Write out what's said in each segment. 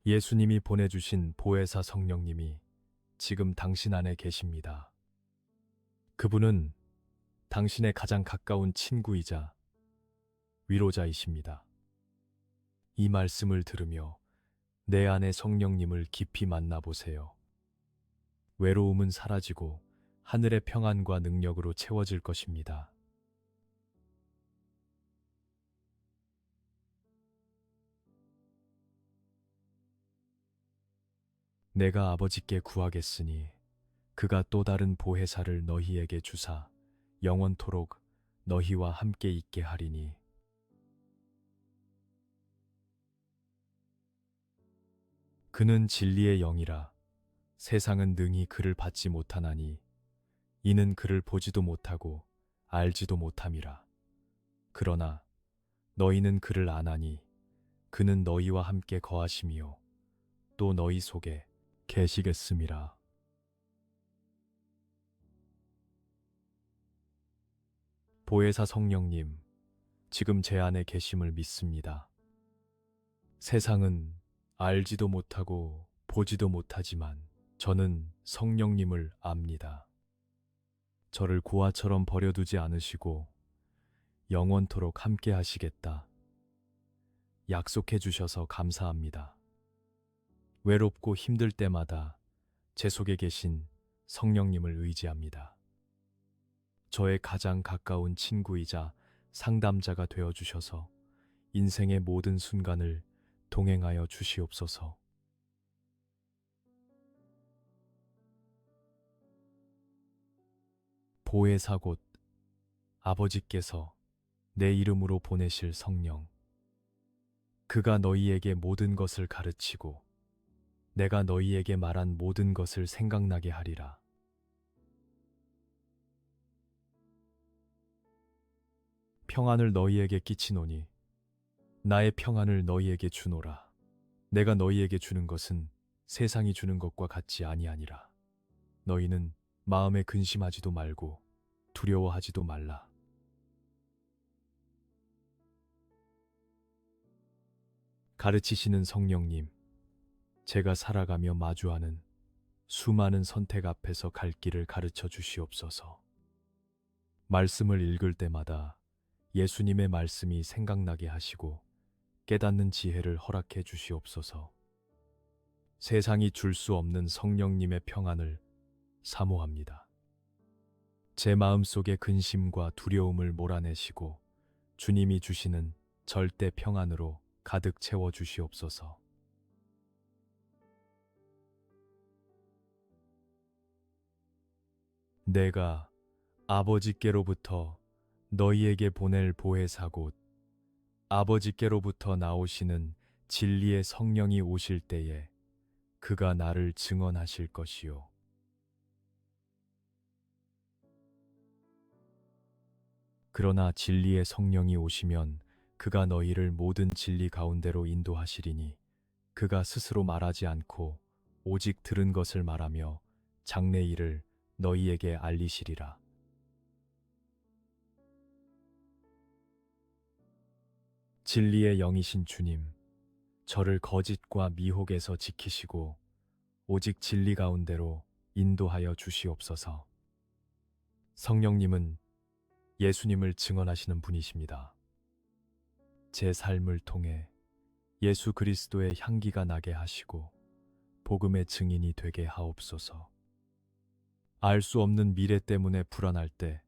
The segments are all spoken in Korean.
예수님이 보내주신 보혜사 성령님이 지금 당신 안에 계십니다. 그분은 당신의 가장 가까운 친구이자 위로자이십니다. 이 말씀을 들으며 내 안에 성령님을 깊이 만나보세요. 외로움은 사라지고 하늘의 평안과 능력으로 채워질 것입니다. 내가 아버지께 구하겠으니 그가 또 다른 보혜사를 너희에게 주사 영원토록 너희와 함께 있게 하리니. 그는 진리의 영이라 세상은 능히 그를 받지 못하나니 이는 그를 보지도 못하고 알지도 못함이라. 그러나 너희는 그를 아나니 그는 너희와 함께 거하심이요 또 너희 속에 계시겠음이라. 보혜사 성령님, 지금 제 안에 계심을 믿습니다. 세상은 알지도 못하고 보지도 못하지만 저는 성령님을 압니다. 저를 고아처럼 버려두지 않으시고 영원토록 함께 하시겠다. 약속해 주셔서 감사합니다. 외롭고 힘들 때마다 제 속에 계신 성령님을 의지합니다. 저의 가장 가까운 친구이자 상담자가 되어 주셔서 인생의 모든 순간을 동행하여 주시옵소서. 보혜사 곧 아버지께서 내 이름으로 보내실 성령. 그가 너희에게 모든 것을 가르치고 내가 너희에게 말한 모든 것을 생각나게 하리라. 평안을 너희에게 끼치노니 나의 평안을 너희에게 주노라. 내가 너희에게 주는 것은 세상이 주는 것과 같지 아니하니라. 너희는 마음에 근심하지도 말고 두려워하지도 말라. 가르치시는 성령님, 제가 살아가며 마주하는 수많은 선택 앞에서 갈 길을 가르쳐 주시옵소서. 말씀을 읽을 때마다 예수님의 말씀이 생각나게 하시고 깨닫는 지혜를 허락해 주시옵소서. 세상이 줄 수 없는 성령님의 평안을 사모합니다. 제 마음속의 근심과 두려움을 몰아내시고 주님이 주시는 절대 평안으로 가득 채워 주시옵소서. 내가 아버지께로부터 너희에게 보낼 보혜사 곧 아버지께로부터 나오시는 진리의 성령이 오실 때에 그가 나를 증언하실 것이요. 그러나 진리의 성령이 오시면 그가 너희를 모든 진리 가운데로 인도하시리니 그가 스스로 말하지 않고 오직 들은 것을 말하며 장래 일을 너희에게 알리시리라. 진리의 영이신 주님, 저를 거짓과 미혹에서 지키시고 오직 진리 가운데로 인도하여 주시옵소서. 성령님은 예수님을 증언하시는 분이십니다. 제 삶을 통해 예수 그리스도의 향기가 나게 하시고 복음의 증인이 되게 하옵소서. 알 수 없는 미래 때문에 불안할 때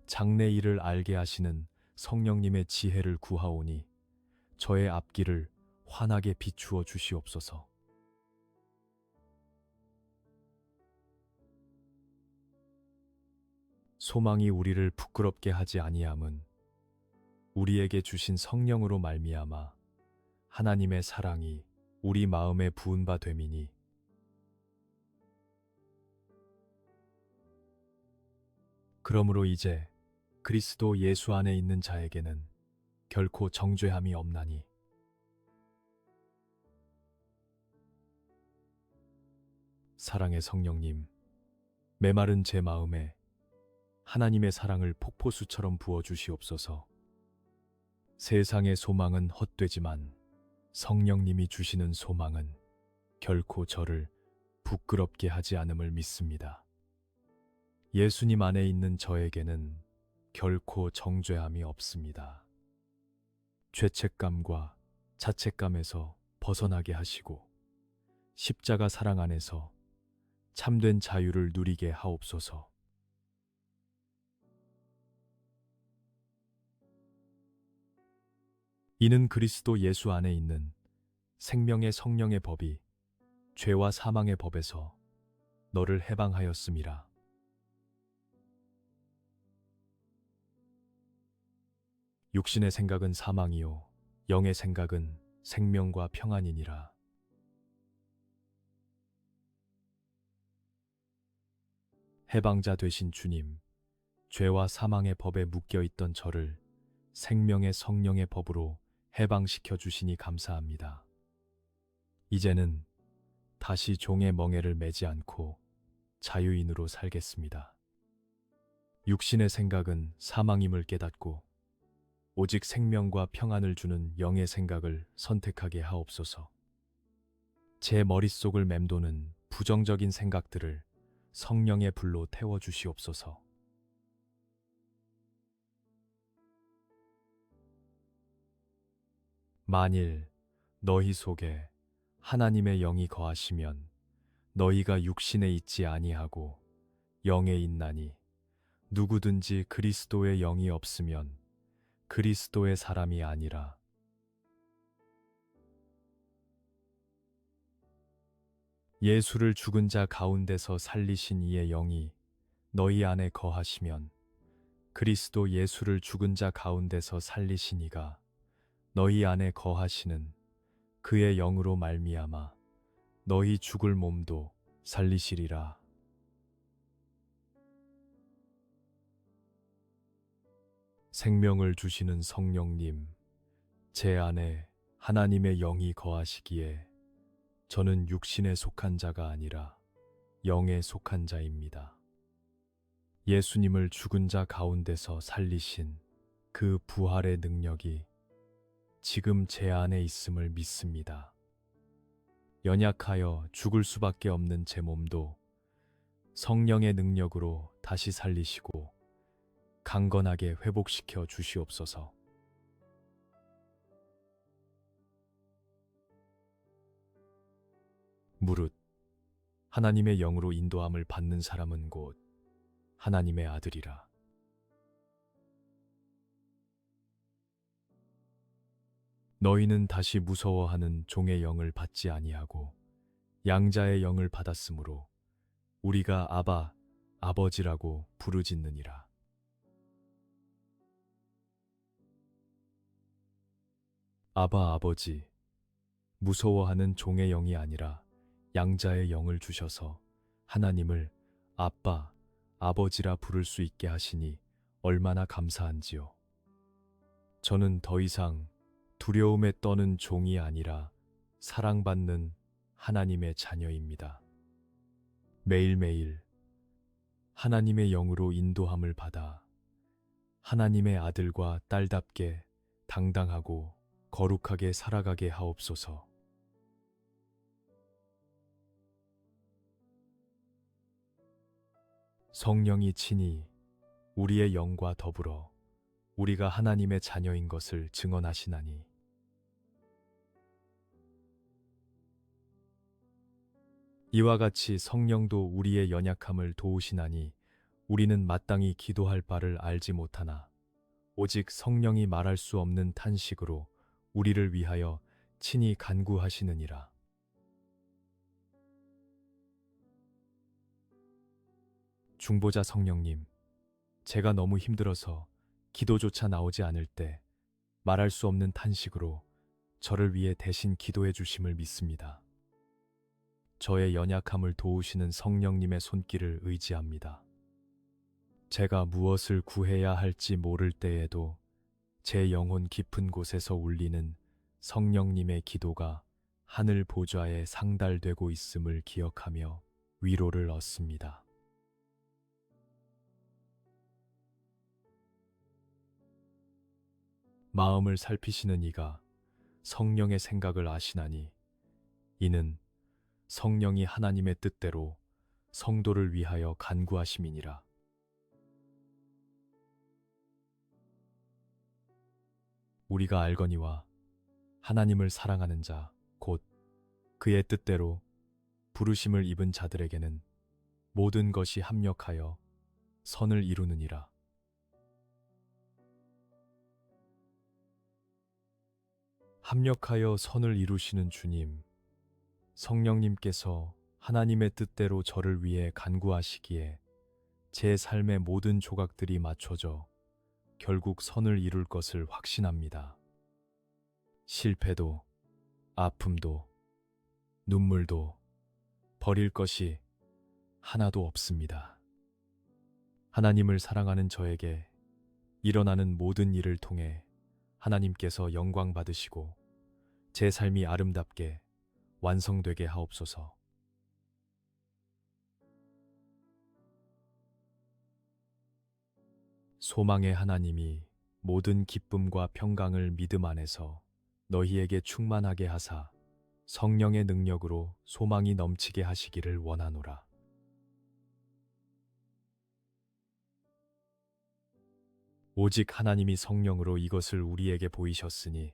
장래 일을 알게 하시는 성령님의 지혜를 구하오니 저의 앞길을 환하게 비추어 주시옵소서. 소망이 우리를 부끄럽게 하지 아니함은 우리에게 주신 성령으로 말미암아 하나님의 사랑이 우리 마음에 부은 바 됨이니. 그러므로 이제 그리스도 예수 안에 있는 자에게는 결코 정죄함이 없나니. 사랑의 성령님, 메마른 제 마음에 하나님의 사랑을 폭포수처럼 부어주시옵소서. 세상의 소망은 헛되지만 성령님이 주시는 소망은 결코 저를 부끄럽게 하지 않음을 믿습니다. 예수님 안에 있는 저에게는 결코 정죄함이 없습니다. 죄책감과 자책감에서 벗어나게 하시고 십자가 사랑 안에서 참된 자유를 누리게 하옵소서. 이는 그리스도 예수 안에 있는 생명의 성령의 법이 죄와 사망의 법에서 너를 해방하였음이라. 육신의 생각은 사망이요 영의 생각은 생명과 평안이니라. 해방자 되신 주님, 죄와 사망의 법에 묶여 있던 저를 생명의 성령의 법으로 해방시켜 주시니 감사합니다. 이제는 다시 종의 멍에를 매지 않고 자유인으로 살겠습니다. 육신의 생각은 사망임을 깨닫고 오직 생명과 평안을 주는 영의 생각을 선택하게 하옵소서. 제 머릿속을 맴도는 부정적인 생각들을 성령의 불로 태워주시옵소서. 만일 너희 속에 하나님의 영이 거하시면 너희가 육신에 있지 아니하고 영에 있나니 누구든지 그리스도의 영이 없으면 그리스도의 사람이 아니라. 예수를 죽은 자 가운데서 살리신 이의 영이 너희 안에 거하시면 그리스도 예수를 죽은 자 가운데서 살리신 이가 너희 안에 거하시는 그의 영으로 말미암아 너희 죽을 몸도 살리시리라. 생명을 주시는 성령님, 제 안에 하나님의 영이 거하시기에 저는 육신에 속한 자가 아니라 영에 속한 자입니다. 예수님을 죽은 자 가운데서 살리신 그 부활의 능력이 지금 제 안에 있음을 믿습니다. 연약하여 죽을 수밖에 없는 제 몸도 성령의 능력으로 다시 살리시고 강건하게 회복시켜 주시옵소서. 무릇 하나님의 영으로 인도함을 받는 사람은 곧 하나님의 아들이라. 너희는 다시 무서워하는 종의 영을 받지 아니하고 양자의 영을 받았으므로 우리가 아바, 아버지라고 부르짖느니라. 아바, 아버지, 무서워하는 종의 영이 아니라 양자의 영을 주셔서 하나님을 아빠, 아버지라 부를 수 있게 하시니 얼마나 감사한지요. 저는 더 이상 두려움에 떠는 종이 아니라 사랑받는 하나님의 자녀입니다. 매일매일 하나님의 영으로 인도함을 받아 하나님의 아들과 딸답게 당당하고 거룩하게 살아가게 하옵소서. 성령이 친히 우리의 영과 더불어 우리가 하나님의 자녀인 것을 증언하시나니 이와 같이 성령도 우리의 연약함을 도우시나니 우리는 마땅히 기도할 바를 알지 못하나 오직 성령이 말할 수 없는 탄식으로 우리를 위하여 친히 간구하시느니라. 중보자 성령님, 제가 너무 힘들어서 기도조차 나오지 않을 때 말할 수 없는 탄식으로 저를 위해 대신 기도해 주심을 믿습니다. 저의 연약함을 도우시는 성령님의 손길을 의지합니다. 제가 무엇을 구해야 할지 모를 때에도 제 영혼 깊은 곳에서 울리는 성령님의 기도가 하늘 보좌에 상달되고 있음을 기억하며 위로를 얻습니다. 마음을 살피시는 이가 성령의 생각을 아시나니 이는 성령이 하나님의 뜻대로 성도를 위하여 간구하심이니라. 우리가 알거니와 하나님을 사랑하는 자, 곧 그의 뜻대로 부르심을 입은 자들에게는 모든 것이 합력하여 선을 이루느니라. 합력하여 선을 이루시는 주님, 성령님께서 하나님의 뜻대로 저를 위해 간구하시기에 제 삶의 모든 조각들이 맞춰져 결국 선을 이룰 것을 확신합니다. 실패도, 아픔도, 눈물도 버릴 것이 하나도 없습니다. 하나님을 사랑하는 저에게 일어나는 모든 일을 통해 하나님께서 영광 받으시고 제 삶이 아름답게 완성되게 하옵소서. 소망의 하나님이 모든 기쁨과 평강을 믿음 안에서 너희에게 충만하게 하사 성령의 능력으로 소망이 넘치게 하시기를 원하노라. 오직 하나님이 성령으로 이것을 우리에게 보이셨으니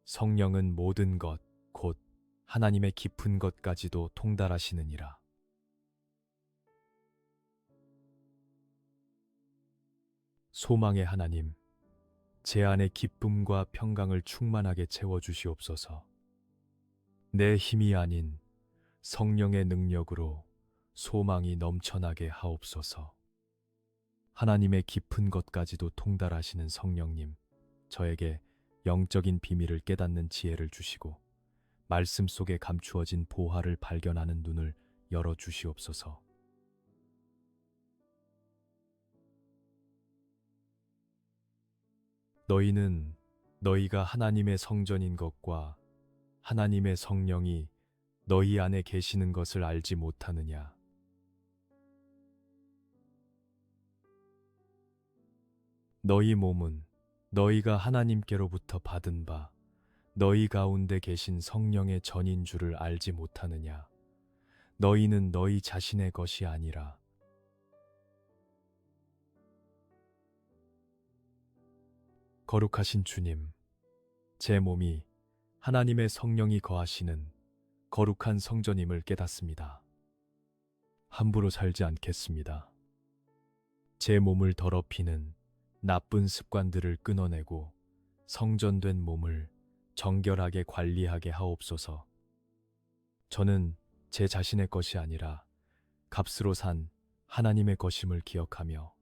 성령은 모든 것, 곧 하나님의 깊은 것까지도 통달하시느니라. 소망의 하나님, 제 안에 기쁨과 평강을 충만하게 채워주시옵소서. 내 힘이 아닌 성령의 능력으로 소망이 넘쳐나게 하옵소서. 하나님의 깊은 것까지도 통달하시는 성령님, 저에게 영적인 비밀을 깨닫는 지혜를 주시고 말씀 속에 감추어진 보화를 발견하는 눈을 열어주시옵소서. 너희는 너희가 하나님의 성전인 것과 하나님의 성령이 너희 안에 계시는 것을 알지 못하느냐? 너희 몸은 너희가 하나님께로부터 받은 바 너희 가운데 계신 성령의 전인 줄을 알지 못하느냐? 너희는 너희 자신의 것이 아니라 거룩하신 주님, 제 몸이 하나님의 성령이 거하시는 거룩한 성전임을 깨닫습니다. 함부로 살지 않겠습니다. 제 몸을 더럽히는 나쁜 습관들을 끊어내고 성전된 몸을 정결하게 관리하게 하옵소서. 저는 제 자신의 것이 아니라 값으로 산 하나님의 것임을 기억하며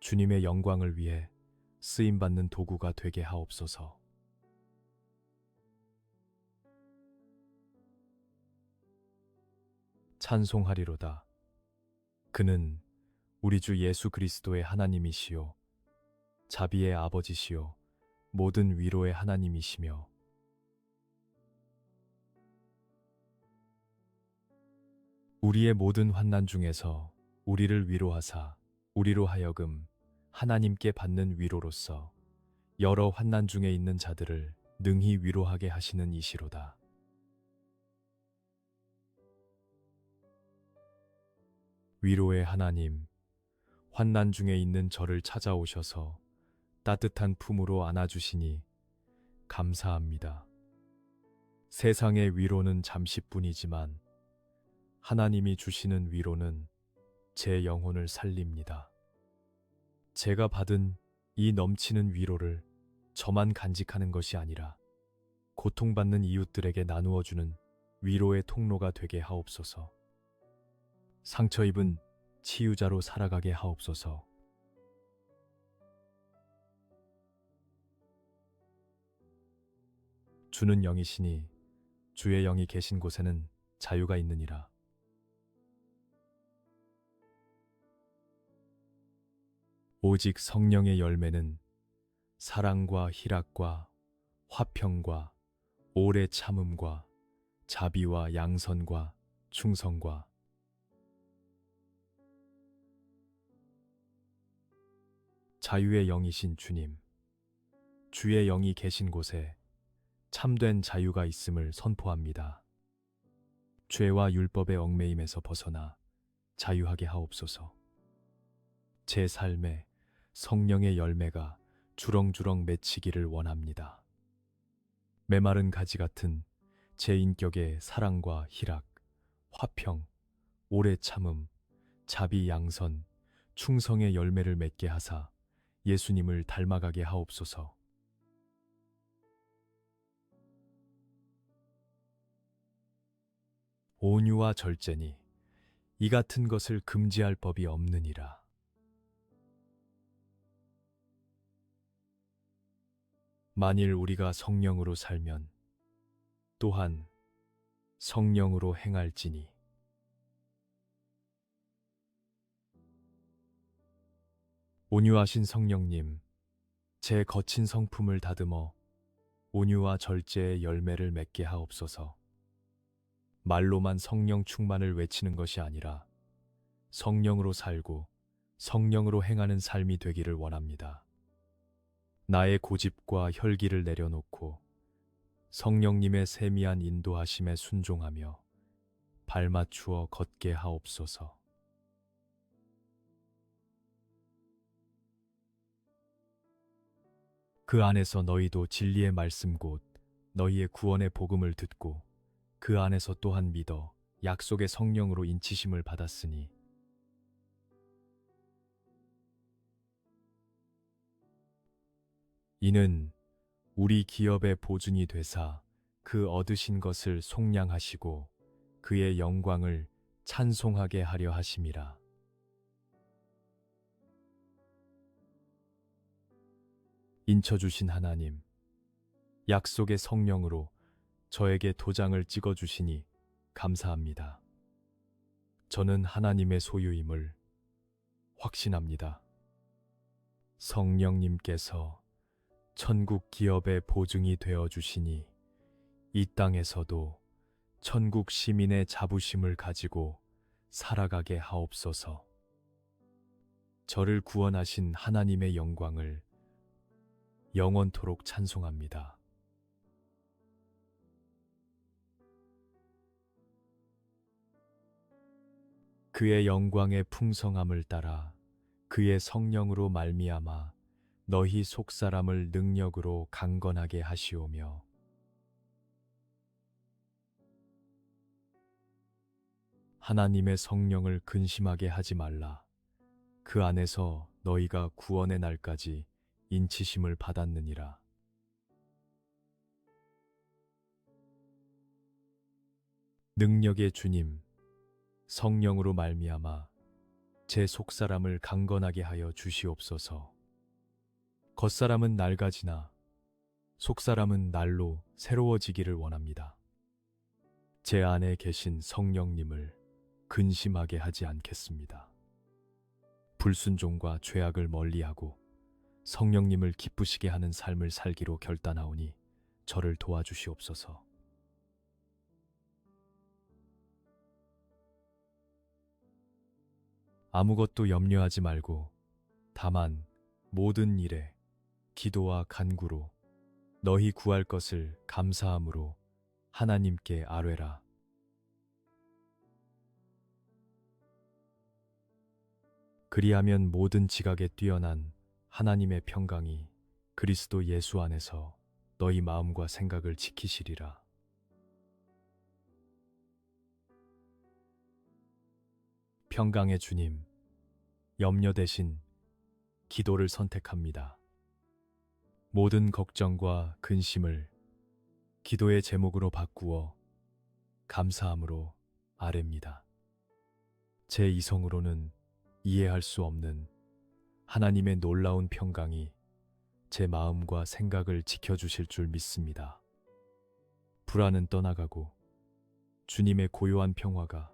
주님의 영광을 위해 쓰임받는 도구가 되게 하옵소서. 찬송하리로다. 그는 우리 주 예수 그리스도의 하나님이시요 자비의 아버지시요 모든 위로의 하나님이시며 우리의 모든 환난 중에서 우리를 위로하사 우리로 하여금 하나님께 받는 위로로서 여러 환난 중에 있는 자들을 능히 위로하게 하시는 이시로다. 위로의 하나님, 환난 중에 있는 저를 찾아오셔서 따뜻한 품으로 안아주시니 감사합니다. 세상의 위로는 잠시뿐이지만 하나님이 주시는 위로는 제 영혼을 살립니다. 제가 받은 이 넘치는 위로를 저만 간직하는 것이 아니라 고통받는 이웃들에게 나누어주는 위로의 통로가 되게 하옵소서. 상처 입은 치유자로 살아가게 하옵소서. 주는 영이시니 주의 영이 계신 곳에는 자유가 있느니라. 오직 성령의 열매는 사랑과 희락과 화평과 오래 참음과 자비와 양선과 충성과 자유의 영이신 주님, 주의 영이 계신 곳에 참된 자유가 있음을 선포합니다. 죄와 율법의 얽매임에서 벗어나 자유하게 하옵소서. 제 삶에 성령의 열매가 주렁주렁 맺히기를 원합니다. 메마른 가지 같은 제 인격에 사랑과 희락, 화평, 오래 참음, 자비 양선, 충성의 열매를 맺게 하사 예수님을 닮아가게 하옵소서. 온유와 절제니 이 같은 것을 금지할 법이 없느니라. 만일 우리가 성령으로 살면 또한 성령으로 행할지니. 온유하신 성령님, 제 거친 성품을 다듬어 온유와 절제의 열매를 맺게 하옵소서. 말로만 성령 충만을 외치는 것이 아니라 성령으로 살고 성령으로 행하는 삶이 되기를 원합니다. 나의 고집과 혈기를 내려놓고 성령님의 세미한 인도하심에 순종하며 발맞추어 걷게 하옵소서. 그 안에서 너희도 진리의 말씀 곧 너희의 구원의 복음을 듣고 그 안에서 또한 믿어 약속의 성령으로 인치심을 받았으니 이는 우리 기업의 보증이 되사 그 얻으신 것을 속량하시고 그의 영광을 찬송하게 하려 하심이라. 인쳐주신 하나님, 약속의 성령으로 저에게 도장을 찍어주시니 감사합니다. 저는 하나님의 소유임을 확신합니다. 성령님께서 천국 기업의 보증이 되어 주시니 이 땅에서도 천국 시민의 자부심을 가지고 살아가게 하옵소서. 저를 구원하신 하나님의 영광을 영원토록 찬송합니다. 그의 영광의 풍성함을 따라 그의 성령으로 말미암아 너희 속사람을 능력으로 강건하게 하시오며 하나님의 성령을 근심하게 하지 말라. 그 안에서 너희가 구원의 날까지 인치심을 받았느니라. 능력의 주님, 성령으로 말미암아 제 속사람을 강건하게 하여 주시옵소서. 겉사람은 낡아지나 속사람은 날로 새로워지기를 원합니다. 제 안에 계신 성령님을 근심하게 하지 않겠습니다. 불순종과 죄악을 멀리하고 성령님을 기쁘시게 하는 삶을 살기로 결단하오니 저를 도와주시옵소서. 아무것도 염려하지 말고 다만 모든 일에 기도와 간구로 너희 구할 것을 감사함으로 하나님께 아뢰라. 그리하면 모든 지각에 뛰어난 하나님의 평강이 그리스도 예수 안에서 너희 마음과 생각을 지키시리라. 평강의 주님, 염려 대신 기도를 선택합니다. 모든 걱정과 근심을 기도의 제목으로 바꾸어 감사함으로 아뢰입니다. 제 이성으로는 이해할 수 없는 하나님의 놀라운 평강이 제 마음과 생각을 지켜주실 줄 믿습니다. 불안은 떠나가고 주님의 고요한 평화가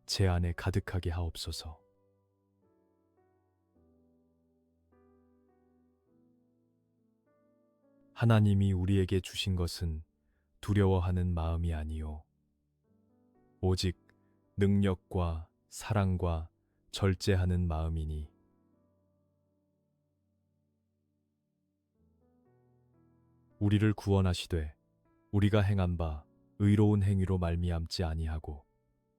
제 안에 가득하게 하옵소서. 하나님이 우리에게 주신 것은 두려워하는 마음이 아니요 오직 능력과 사랑과 절제하는 마음이니 우리를 구원하시되 우리가 행한 바 의로운 행위로 말미암지 아니하고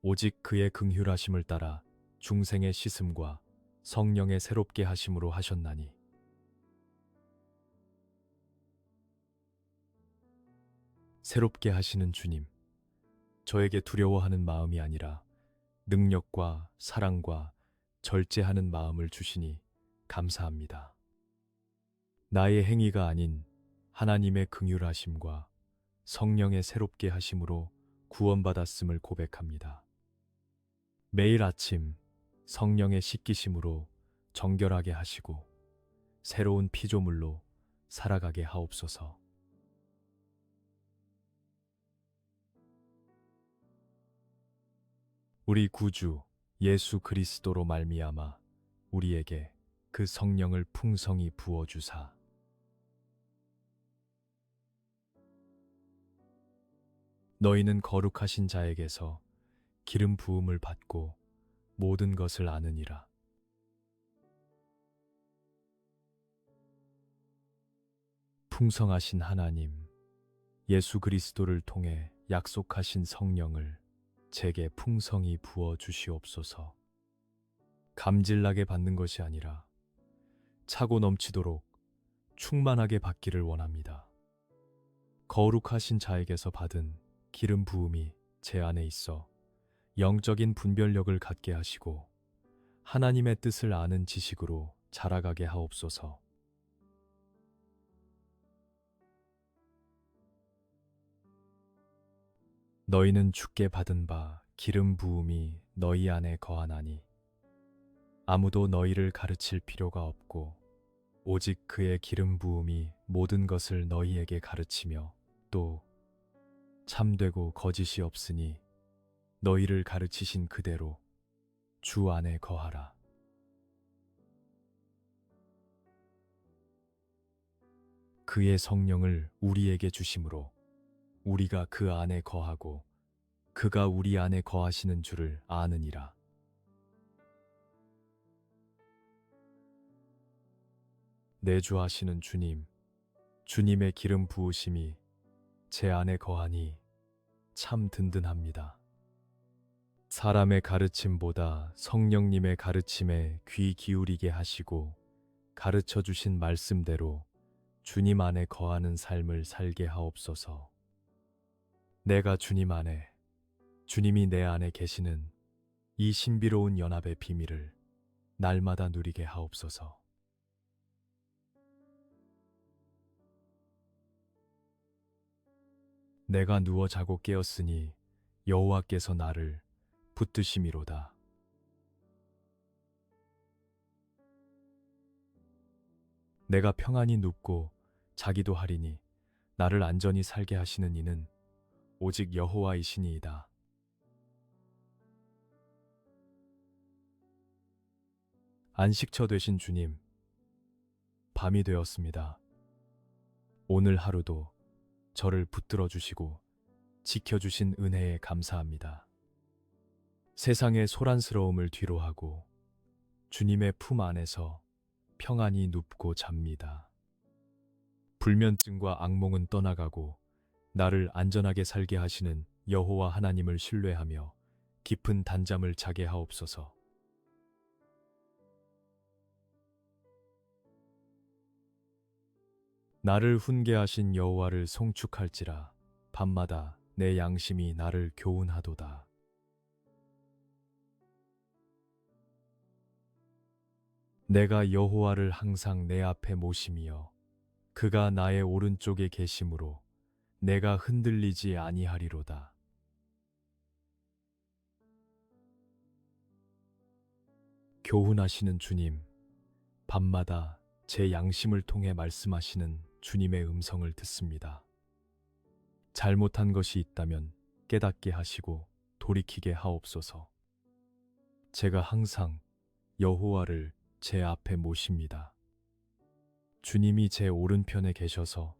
오직 그의 긍휼하심을 따라 중생의 씻음과 성령의 새롭게 하심으로 하셨나니 새롭게 하시는 주님, 저에게 두려워하는 마음이 아니라 능력과 사랑과 절제하는 마음을 주시니 감사합니다. 나의 행위가 아닌 하나님의 긍휼하심과 성령의 새롭게 하심으로 구원받았음을 고백합니다. 매일 아침 성령의 씻기심으로 정결하게 하시고 새로운 피조물로 살아가게 하옵소서. 우리 구주 예수 그리스도로 말미암아 우리에게 그 성령을 풍성히 부어 주사 너희는 거룩하신 자에게서 기름 부음을 받고 모든 것을 아느니라. 풍성하신 하나님, 예수 그리스도를 통해 약속하신 성령을 제게 풍성히 부어 주시옵소서. 감질나게 받는 것이 아니라 차고 넘치도록 충만하게 받기를 원합니다. 거룩하신 자에게서 받은 기름 부음이 제 안에 있어 영적인 분별력을 갖게 하시고 하나님의 뜻을 아는 지식으로 자라가게 하옵소서. 너희는 주께 받은 바 기름 부음이 너희 안에 거하나니 아무도 너희를 가르칠 필요가 없고 오직 그의 기름 부음이 모든 것을 너희에게 가르치며 또 참되고 거짓이 없으니 너희를 가르치신 그대로 주 안에 거하라. 그의 성령을 우리에게 주심으로 우리가 그 안에 거하고 그가 우리 안에 거하시는 줄을 아느니라. 내주하시는 주님, 주님의 기름 부으심이 제 안에 거하니 참 든든합니다. 사람의 가르침보다 성령님의 가르침에 귀 기울이게 하시고 가르쳐 주신 말씀대로 주님 안에 거하는 삶을 살게 하옵소서. 내가 주님 안에, 주님이 내 안에 계시는 이 신비로운 연합의 비밀을 날마다 누리게 하옵소서. 내가 누워 자고 깨었으니 여호와께서 나를 붙드심이로다. 내가 평안히 눕고 자기도 하리니 나를 안전히 살게 하시는 이는 오직 여호와이시니이다. 안식처 되신 주님, 밤이 되었습니다. 오늘 하루도 저를 붙들어 주시고 지켜주신 은혜에 감사합니다. 세상의 소란스러움을 뒤로하고 주님의 품 안에서 평안히 눕고 잡니다. 불면증과 악몽은 떠나가고 나를 안전하게 살게 하시는 여호와 하나님을 신뢰하며 깊은 단잠을 자게 하옵소서. 나를 훈계하신 여호와를 송축할지라 밤마다 내 양심이 나를 교훈하도다. 내가 여호와를 항상 내 앞에 모심이여 그가 나의 오른쪽에 계심으로 내가 흔들리지 아니하리로다. 교훈하시는 주님, 밤마다 제 양심을 통해 말씀하시는 주님의 음성을 듣습니다. 잘못한 것이 있다면 깨닫게 하시고 돌이키게 하옵소서. 제가 항상 여호와를 제 앞에 모십니다. 주님이 제 오른편에 계셔서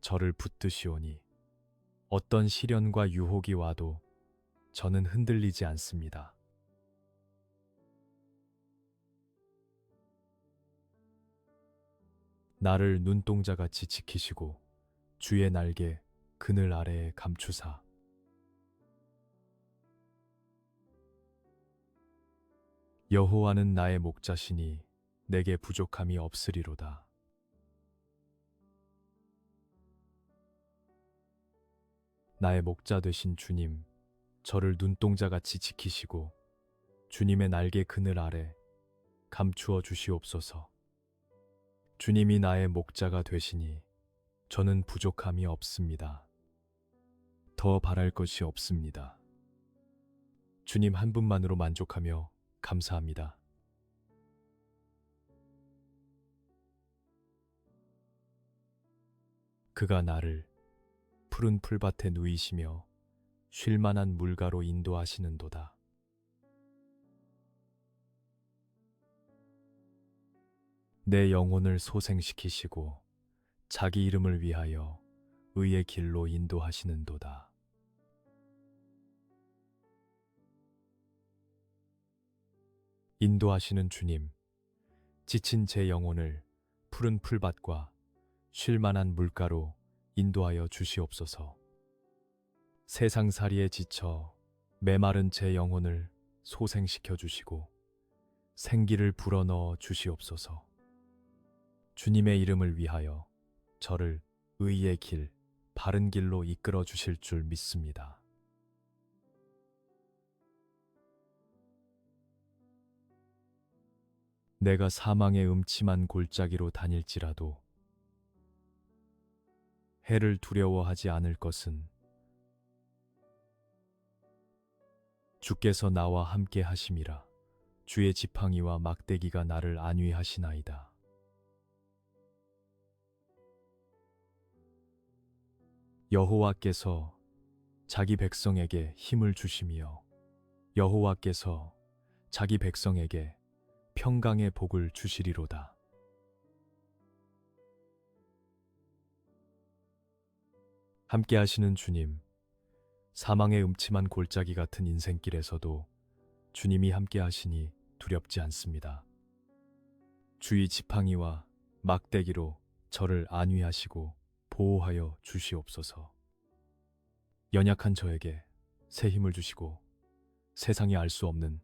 저를 붙드시오니 어떤 시련과 유혹이 와도 저는 흔들리지 않습니다. 나를 눈동자같이 지키시고 주의 날개 그늘 아래에 감추사 여호와는 나의 목자시니 내게 부족함이 없으리로다. 나의 목자 되신 주님, 저를 눈동자같이 지키시고 주님의 날개 그늘 아래 감추어 주시옵소서. 주님이 나의 목자가 되시니 저는 부족함이 없습니다. 더 바랄 것이 없습니다. 주님 한 분만으로 만족하며 감사합니다. 그가 나를 푸른 풀밭에 누이시며 쉴 만한 물가로 인도하시는도다. 내 영혼을 소생시키시고 자기 이름을 위하여 의의 길로 인도하시는도다. 인도하시는 주님, 지친 제 영혼을 푸른 풀밭과 쉴 만한 물가로 인도하여 주시옵소서. 세상살이에 지쳐 메마른 제 영혼을 소생시켜 주시고 생기를 불어넣어 주시옵소서. 주님의 이름을 위하여 저를 의의 길, 바른 길로 이끌어 주실 줄 믿습니다. 내가 사망의 음침한 골짜기로 다닐지라도 해를 두려워하지 않을 것은 주께서 나와 함께 하심이라. 주의 지팡이와 막대기가 나를 안위하시나이다. 여호와께서 자기 백성에게 힘을 주시며 여호와께서 자기 백성에게 평강의 복을 주시리로다. 함께 하시는 주님, 사망의 음침한 골짜기 같은 인생길에서도 주님이 함께 하시니 두렵지 않습니다. 주의 지팡이와 막대기로 저를 안위하시고 보호하여 주시옵소서. 연약한 저에게 새 힘을 주시고 세상이 알 수 없는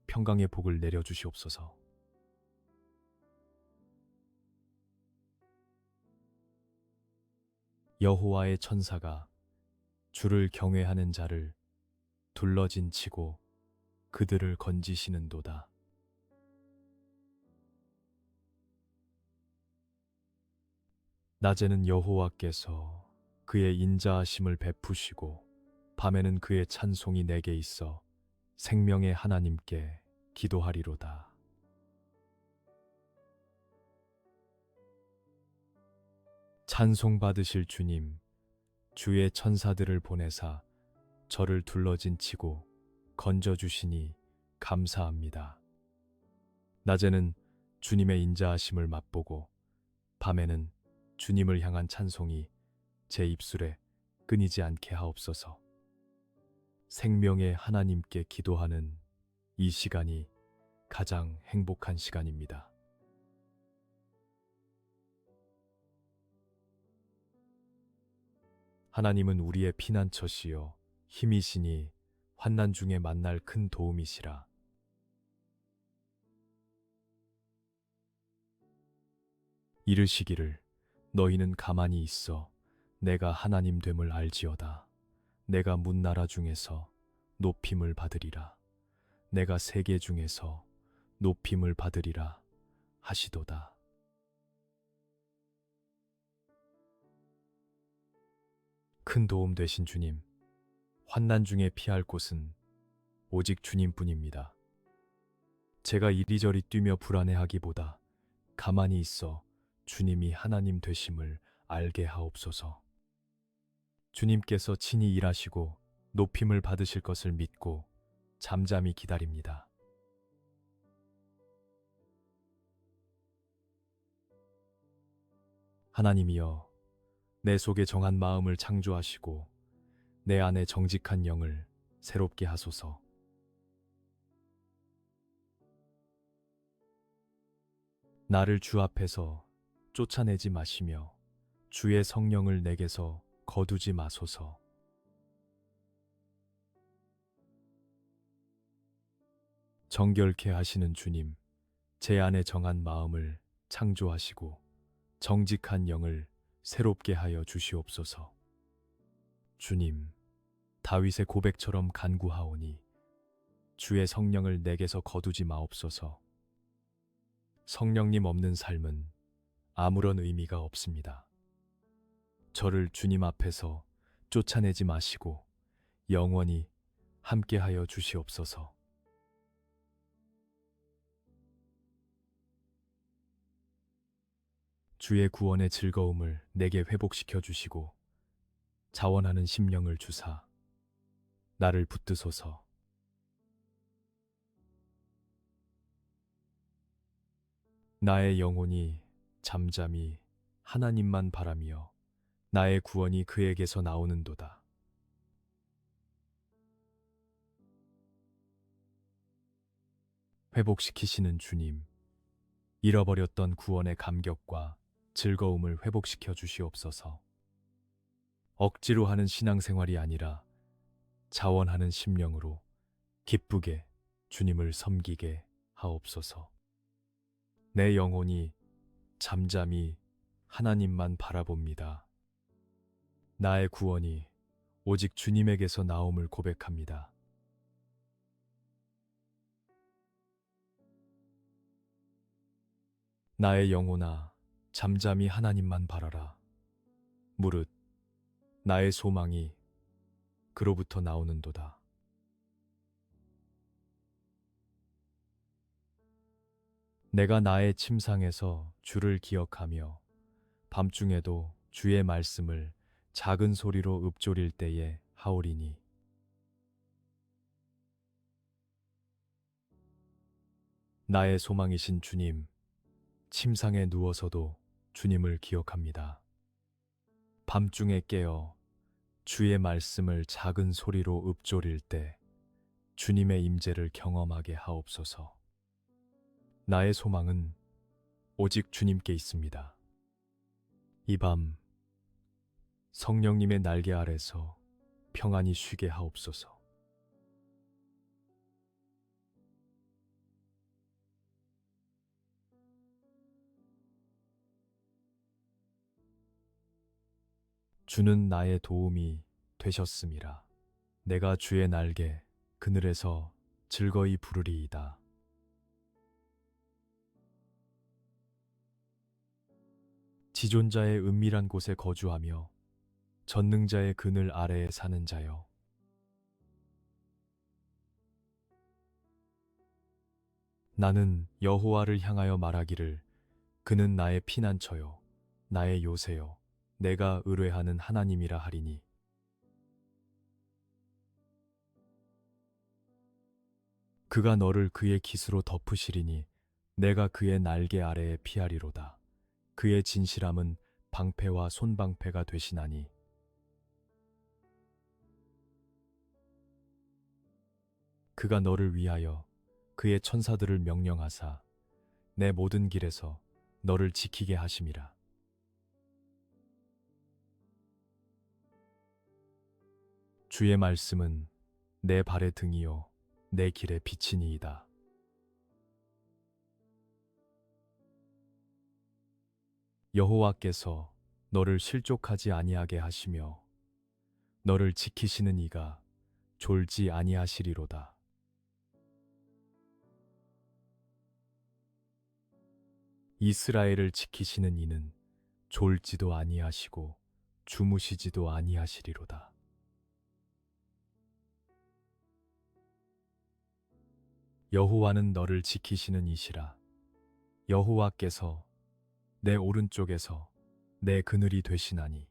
평강의 복을 내려주시옵소서. 여호와의 천사가 주를 경외하는 자를 둘러진 치고 그들을 건지시는도다. 낮에는 여호와께서 그의 인자하심을 베푸시고 밤에는 그의 찬송이 내게 있어 생명의 하나님께 기도하리로다. 찬송 받으실 주님, 주의 천사들을 보내사 저를 둘러진 치고 건져주시니 감사합니다. 낮에는 주님의 인자하심을 맛보고 밤에는 주님을 향한 찬송이 제 입술에 끊이지 않게 하옵소서. 생명의 하나님께 기도하는 이 시간이 가장 행복한 시간입니다. 하나님은 우리의 피난처시요 힘이시니 환난 중에 만날 큰 도움이시라. 이르시기를 너희는 가만히 있어 내가 하나님 됨을 알지어다. 내가 문나라 중에서 높임을 받으리라. 내가 세계 중에서 높임을 받으리라 하시도다. 큰 도움 되신 주님, 환난 중에 피할 곳은 오직 주님뿐입니다. 제가 이리저리 뛰며 불안해하기보다 가만히 있어 주님이 하나님 되심을 알게 하옵소서. 주님께서 친히 일하시고 높임을 받으실 것을 믿고 잠잠히 기다립니다. 하나님이여, 내 속에 정한 마음을 창조하시고 내 안에 정직한 영을 새롭게 하소서. 나를 주 앞에서 쫓아내지 마시며 주의 성령을 내게서 거두지 마소서. 정결케 하시는 주님, 제 안에 정한 마음을 창조하시고 정직한 영을 새롭게 하여 주시옵소서. 주님, 다윗의 고백처럼 간구하오니 주의 성령을 내게서 거두지 마옵소서. 성령님 없는 삶은 아무런 의미가 없습니다. 저를 주님 앞에서 쫓아내지 마시고 영원히 함께하여 주시옵소서. 주의 구원의 즐거움을 내게 회복시켜 주시고 자원하는 심령을 주사 나를 붙드소서. 나의 영혼이 잠잠히 하나님만 바라며 나의 구원이 그에게서 나오는도다. 회복시키시는 주님, 잃어버렸던 구원의 감격과 즐거움을 회복시켜 주시옵소서. 억지로 하는 신앙생활이 아니라 자원하는 심령으로 기쁘게 주님을 섬기게 하옵소서. 내 영혼이 잠잠히 하나님만 바라봅니다. 나의 구원이 오직 주님에게서 나옴을 고백합니다. 나의 영혼아, 잠잠히 하나님만 바라라. 무릇 나의 소망이 그로부터 나오는도다. 내가 나의 침상에서 주를 기억하며 밤중에도 주의 말씀을 작은 소리로 읊조릴 때에 하오리니 나의 소망이신 주님, 침상에 누워서도 주님을 기억합니다. 밤중에 깨어 주의 말씀을 작은 소리로 읊조릴 때 주님의 임재를 경험하게 하옵소서. 나의 소망은 오직 주님께 있습니다. 이 밤 성령님의 날개 아래서 평안히 쉬게 하옵소서. 주는 나의 도움이 되셨음이라. 내가 주의 날개 그늘에서 즐거이 부르리이다. 지존자의 은밀한 곳에 거주하며 전능자의 그늘 아래에 사는 자여, 나는 여호와를 향하여 말하기를 그는 나의 피난처요 나의 요새요 내가 의뢰하는 하나님이라 하리니 그가 너를 그의 깃으로 덮으시리니 내가 그의 날개 아래에 피하리로다. 그의 진실함은 방패와 손방패가 되시나니 그가 너를 위하여 그의 천사들을 명령하사 내 모든 길에서 너를 지키게 하심이라. 주의 말씀은 내 발의 등이요 내 길의 빛이니이다. 여호와께서 너를 실족하지 아니하게 하시며 너를 지키시는 이가 졸지 아니하시리로다. 이스라엘을 지키시는 이는 졸지도 아니하시고 주무시지도 아니하시리로다. 여호와는 너를 지키시는 이시라. 여호와께서 내 오른쪽에서 내 그늘이 되시나니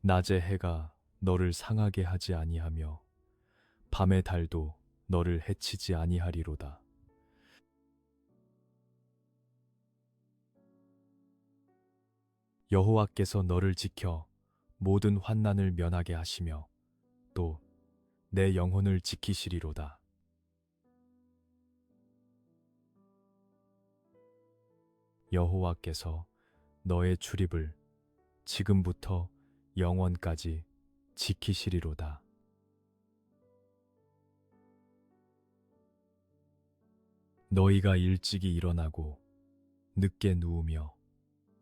낮의 해가 너를 상하게 하지 아니하며 밤의 달도 너를 해치지 아니하리로다. 여호와께서 너를 지켜 모든 환난을 면하게 하시며 또 내 영혼을 지키시리로다. 여호와께서 너의 출입을 지금부터 영원까지 지키시리로다. 너희가 일찍이 일어나고 늦게 누우며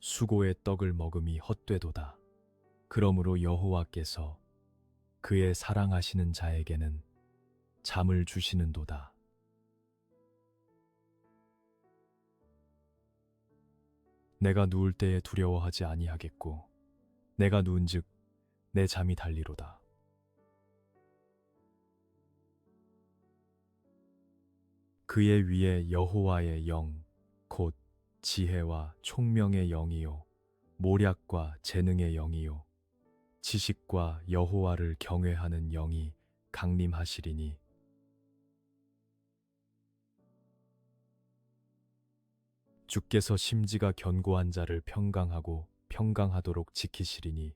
수고의 떡을 먹음이 헛되도다. 그러므로 여호와께서 그의 사랑하시는 자에게는 잠을 주시는도다. 내가 누울 때에 두려워하지 아니하겠고 내가 누운즉 내 잠이 달리로다. 그의 위에 여호와의 영, 곧 지혜와 총명의 영이요 모략과 재능의 영이요 지식과 여호와를 경외하는 영이 강림하시리니 주께서 심지가 견고한 자를 평강하고 평강하도록 지키시리니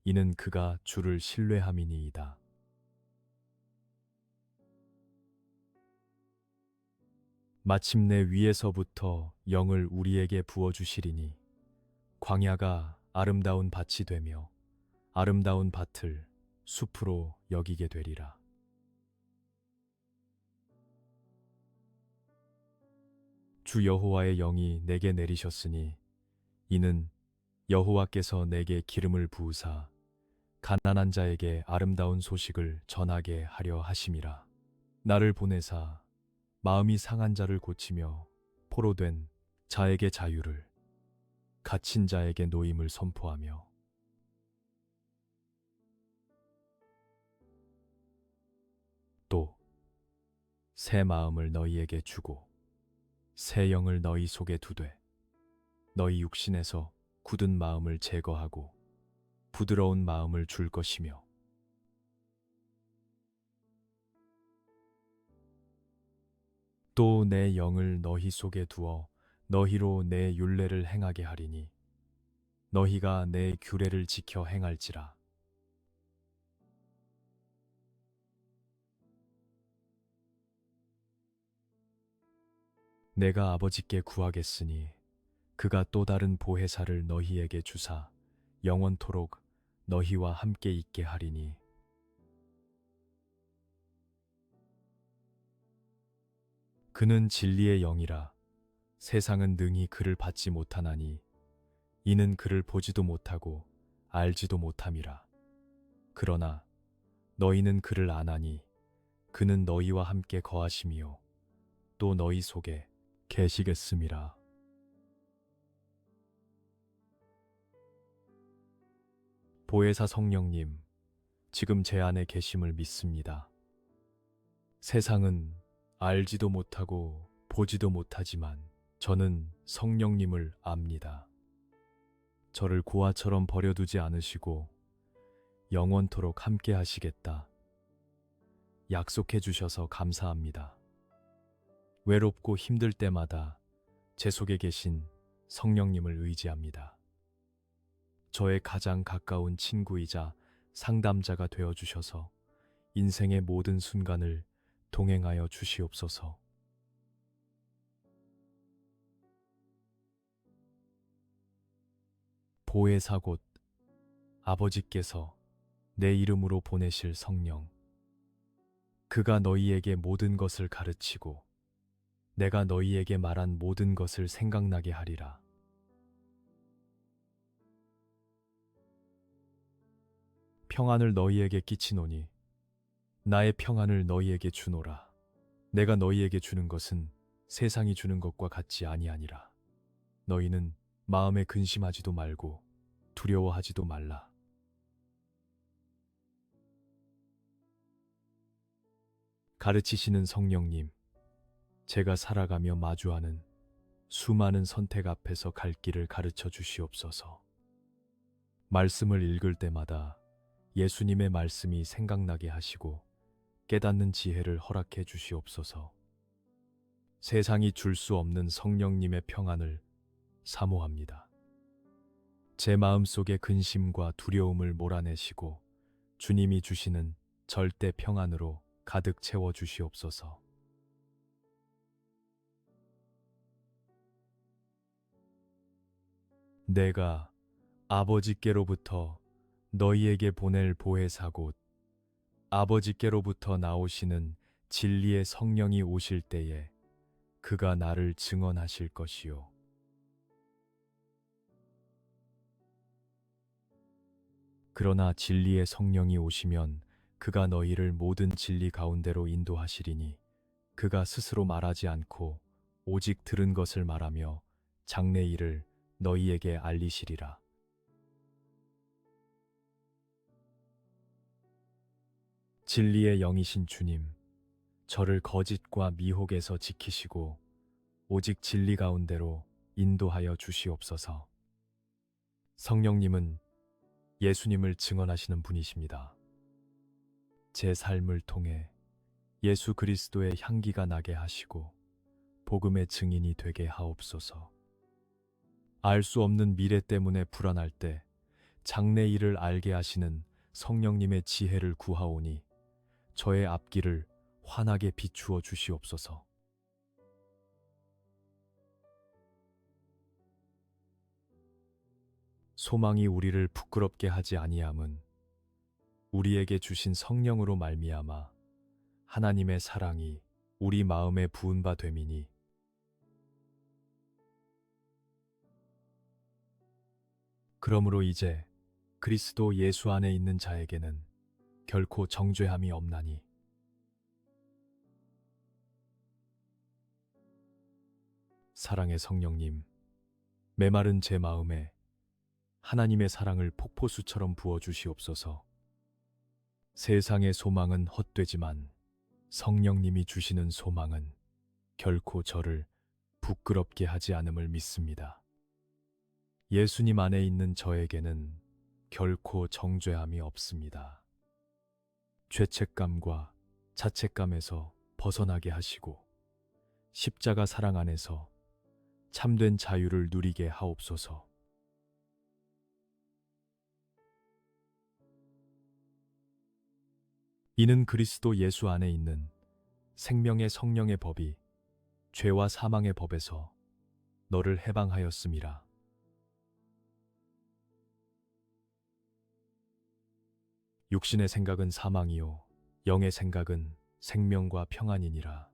이는 그가 주를 신뢰함이니이다. 마침내 위에서부터 영을 우리에게 부어주시리니 광야가 아름다운 밭이 되며 아름다운 밭을 숲으로 여기게 되리라. 주 여호와의 영이 내게 내리셨으니 이는 여호와께서 내게 기름을 부으사 가난한 자에게 아름다운 소식을 전하게 하려 하심이라. 나를 보내사 마음이 상한 자를 고치며 포로된 자에게 자유를, 갇힌 자에게 노임을 선포하며 또 새 마음을 너희에게 주고 새 영을 너희 속에 두되 너희 육신에서 굳은 마음을 제거하고 부드러운 마음을 줄 것이며 또 내 영을 너희 속에 두어 너희로 내 율례를 행하게 하리니 너희가 내 규례를 지켜 행할지라. 내가 아버지께 구하겠으니 그가 또 다른 보혜사를 너희에게 주사 영원토록 너희와 함께 있게 하리니 그는 진리의 영이라. 세상은 능히 그를 받지 못하나니 이는 그를 보지도 못하고 알지도 못함이라. 그러나 너희는 그를 아나니 그는 너희와 함께 거하심이요 또 너희 속에 계시겠음이라. 보혜사 성령님, 지금 제 안에 계심을 믿습니다. 세상은 알지도 못하고 보지도 못하지만 저는 성령님을 압니다. 저를 고아처럼 버려두지 않으시고 영원토록 함께 하시겠다. 약속해 주셔서 감사합니다. 외롭고 힘들 때마다 제 속에 계신 성령님을 의지합니다. 저의 가장 가까운 친구이자 상담자가 되어 주셔서 인생의 모든 순간을 동행하여 주시옵소서. 보혜사 곧 아버지께서 내 이름으로 보내실 성령, 그가 너희에게 모든 것을 가르치고 내가 너희에게 말한 모든 것을 생각나게 하리라. 평안을 너희에게 끼치노니 나의 평안을 너희에게 주노라. 내가 너희에게 주는 것은 세상이 주는 것과 같지 아니하니라. 너희는 마음에 근심하지도 말고 두려워하지도 말라. 가르치시는 성령님, 제가 살아가며 마주하는 수많은 선택 앞에서 갈 길을 가르쳐 주시옵소서. 말씀을 읽을 때마다 예수님의 말씀이 생각나게 하시고 깨닫는 지혜를 허락해 주시옵소서. 세상이 줄 수 없는 성령님의 평안을 사모합니다. 제 마음속의 근심과 두려움을 몰아내시고 주님이 주시는 절대 평안으로 가득 채워 주시옵소서. 내가 아버지께로부터 너희에게 보낼 보혜사 곧 아버지께로부터 나오시는 진리의 성령이 오실 때에 그가 나를 증언하실 것이요. 그러나 진리의 성령이 오시면 그가 너희를 모든 진리 가운데로 인도하시리니 그가 스스로 말하지 않고 오직 들은 것을 말하며 장래 일을 너희에게 알리시리라. 진리의 영이신 주님, 저를 거짓과 미혹에서 지키시고 오직 진리 가운데로 인도하여 주시옵소서. 성령님은 예수님을 증언하시는 분이십니다. 제 삶을 통해 예수 그리스도의 향기가 나게 하시고 복음의 증인이 되게 하옵소서. 알 수 없는 미래 때문에 불안할 때 장래 일을 알게 하시는 성령님의 지혜를 구하오니 저의 앞길을 환하게 비추어 주시옵소서. 소망이 우리를 부끄럽게 하지 아니함은 우리에게 주신 성령으로 말미암아 하나님의 사랑이 우리 마음에 부은 바 됨이니 그러므로 이제 그리스도 예수 안에 있는 자에게는 결코 정죄함이 없나니 사랑의 성령님, 메마른 제 마음에 하나님의 사랑을 폭포수처럼 부어 주시옵소서. 세상의 소망은 헛되지만 성령님이 주시는 소망은 결코 저를 부끄럽게 하지 않음을 믿습니다. 예수님 안에 있는 저에게는 결코 정죄함이 없습니다. 죄책감과 자책감에서 벗어나게 하시고 십자가 사랑 안에서 참된 자유를 누리게 하옵소서. 이는 그리스도 예수 안에 있는 생명의 성령의 법이 죄와 사망의 법에서 너를 해방하였음이라. 육신의 생각은 사망이요 영의 생각은 생명과 평안이니라.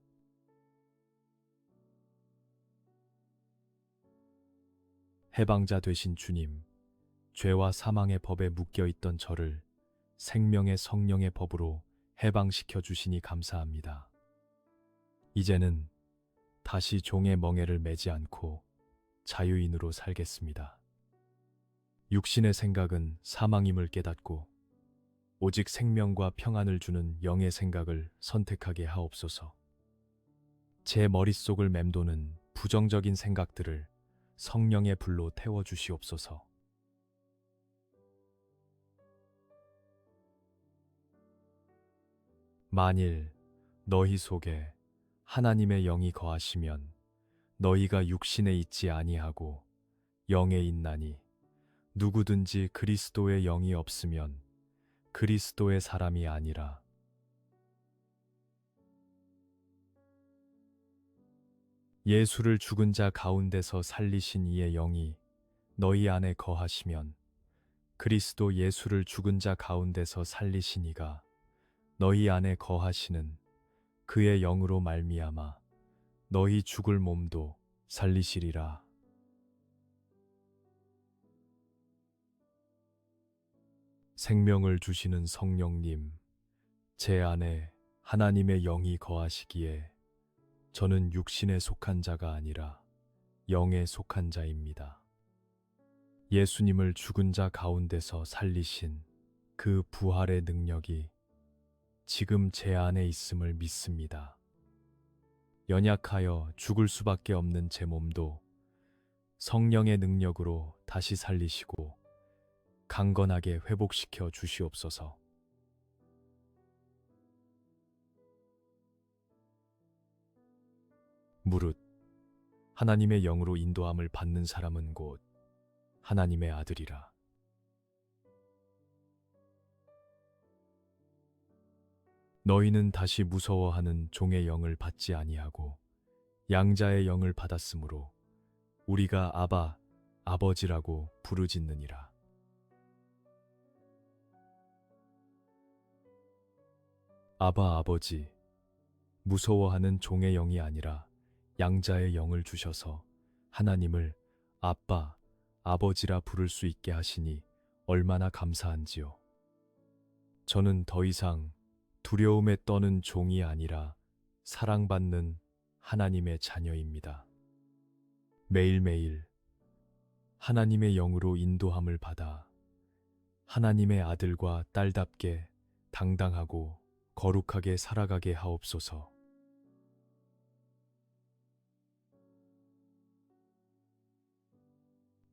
해방자 되신 주님, 죄와 사망의 법에 묶여 있던 저를 생명의 성령의 법으로 해방시켜 주시니 감사합니다. 이제는 다시 종의 멍에를 매지 않고 자유인으로 살겠습니다. 육신의 생각은 사망임을 깨닫고 오직 생명과 평안을 주는 영의 생각을 선택하게 하옵소서. 제 머릿속을 맴도는 부정적인 생각들을 성령의 불로 태워주시옵소서. 만일 너희 속에 하나님의 영이 거하시면 너희가 육신에 있지 아니하고 영에 있나니 누구든지 그리스도의 영이 없으면 그리스도의 사람이 아니라. 예수를 죽은 자 가운데서 살리신 이의 영이 너희 안에 거하시면 그리스도 예수를 죽은 자 가운데서 살리신 이가 너희 안에 거하시는 그의 영으로 말미암아 너희 죽을 몸도 살리시리라. 생명을 주시는 성령님, 제 안에 하나님의 영이 거하시기에 저는 육신에 속한 자가 아니라 영에 속한 자입니다. 예수님을 죽은 자 가운데서 살리신 그 부활의 능력이 지금 제 안에 있음을 믿습니다. 연약하여 죽을 수밖에 없는 제 몸도 성령의 능력으로 다시 살리시고 강건하게 회복시켜 주시옵소서. 무릇 하나님의 영으로 인도함을 받는 사람은 곧 하나님의 아들이라. 너희는 다시 무서워하는 종의 영을 받지 아니하고 양자의 영을 받았으므로 우리가 아바, 아버지라고 부르짖느니라. 아바 아버지, 무서워하는 종의 영이 아니라 양자의 영을 주셔서 하나님을 아빠, 아버지라 부를 수 있게 하시니 얼마나 감사한지요. 저는 더 이상 두려움에 떠는 종이 아니라 사랑받는 하나님의 자녀입니다. 매일매일 하나님의 영으로 인도함을 받아 하나님의 아들과 딸답게 당당하고 거룩하게 살아가게 하옵소서.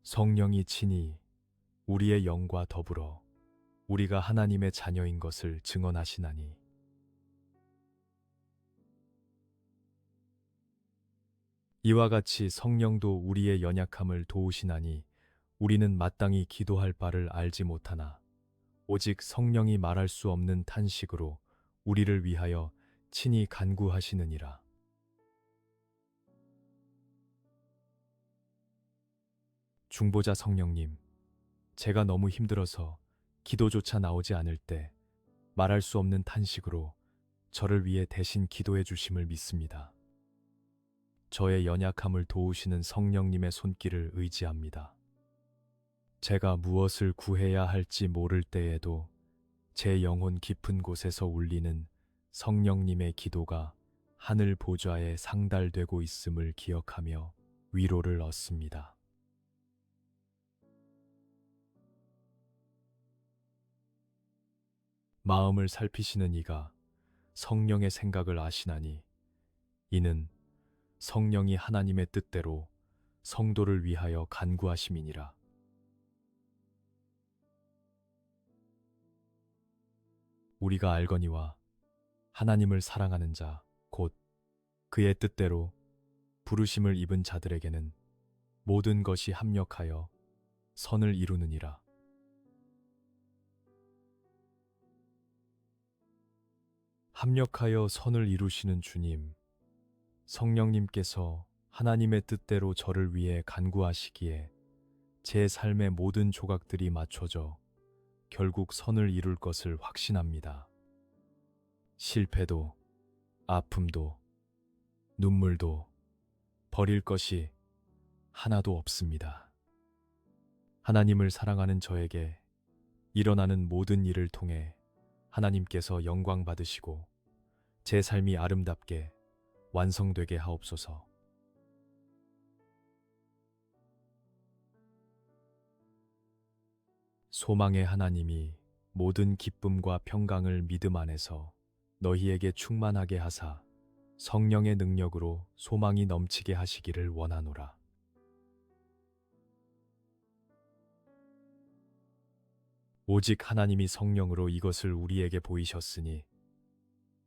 성령이 친히 우리의 영과 더불어 우리가 하나님의 자녀인 것을 증언하시나니 이와 같이 성령도 우리의 연약함을 도우시나니 우리는 마땅히 기도할 바를 알지 못하나 오직 성령이 말할 수 없는 탄식으로 우리를 위하여 친히 간구하시느니라. 중보자 성령님, 제가 너무 힘들어서 기도조차 나오지 않을 때 말할 수 없는 탄식으로 저를 위해 대신 기도해 주심을 믿습니다. 저의 연약함을 도우시는 성령님의 손길을 의지합니다. 제가 무엇을 구해야 할지 모를 때에도 제 영혼 깊은 곳에서 울리는 성령님의 기도가 하늘 보좌에 상달되고 있음을 기억하며 위로를 얻습니다. 마음을 살피시는 이가 성령의 생각을 아시나니 이는 성령이 하나님의 뜻대로 성도를 위하여 간구하심이니라. 우리가 알거니와 하나님을 사랑하는 자, 곧 그의 뜻대로 부르심을 입은 자들에게는 모든 것이 합력하여 선을 이루느니라. 합력하여 선을 이루시는 주님, 성령님께서 하나님의 뜻대로 저를 위해 간구하시기에 제 삶의 모든 조각들이 맞춰져 결국 선을 이룰 것을 확신합니다. 실패도, 아픔도, 눈물도 버릴 것이 하나도 없습니다. 하나님을 사랑하는 저에게 일어나는 모든 일을 통해 하나님께서 영광 받으시고 제 삶이 아름답게 완성되게 하옵소서. 소망의 하나님이 모든 기쁨과 평강을 믿음 안에서 너희에게 충만하게 하사 성령의 능력으로 소망이 넘치게 하시기를 원하노라. 오직 하나님이 성령으로 이것을 우리에게 보이셨으니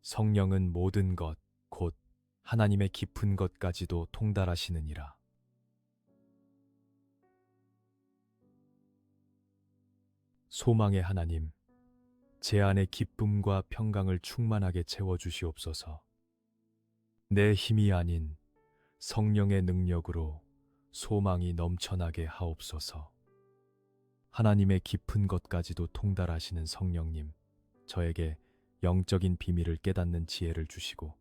성령은 모든 것, 곧 하나님의 깊은 것까지도 통달하시느니라. 소망의 하나님, 제 안에 기쁨과 평강을 충만하게 채워주시옵소서. 내 힘이 아닌 성령의 능력으로 소망이 넘쳐나게 하옵소서. 하나님의 깊은 것까지도 통달하시는 성령님, 저에게 영적인 비밀을 깨닫는 지혜를 주시고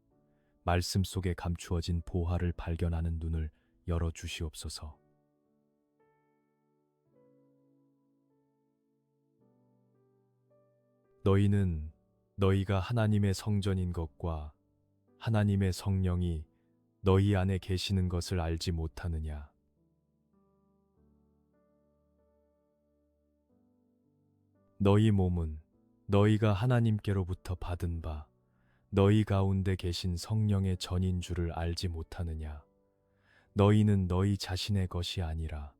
말씀 속에 감추어진 보화를 발견하는 눈을 열어주시옵소서. 너희는 너희가 하나님의 성전인 것과 하나님의 성령이 너희 안에 계시는 것을 알지 못하느냐? 너희 몸은 너희가 하나님께로부터 받은 바 너희 가운데 계신 성령의 전인 줄을 알지 못하느냐? 너희는 너희 자신의 것이 아니라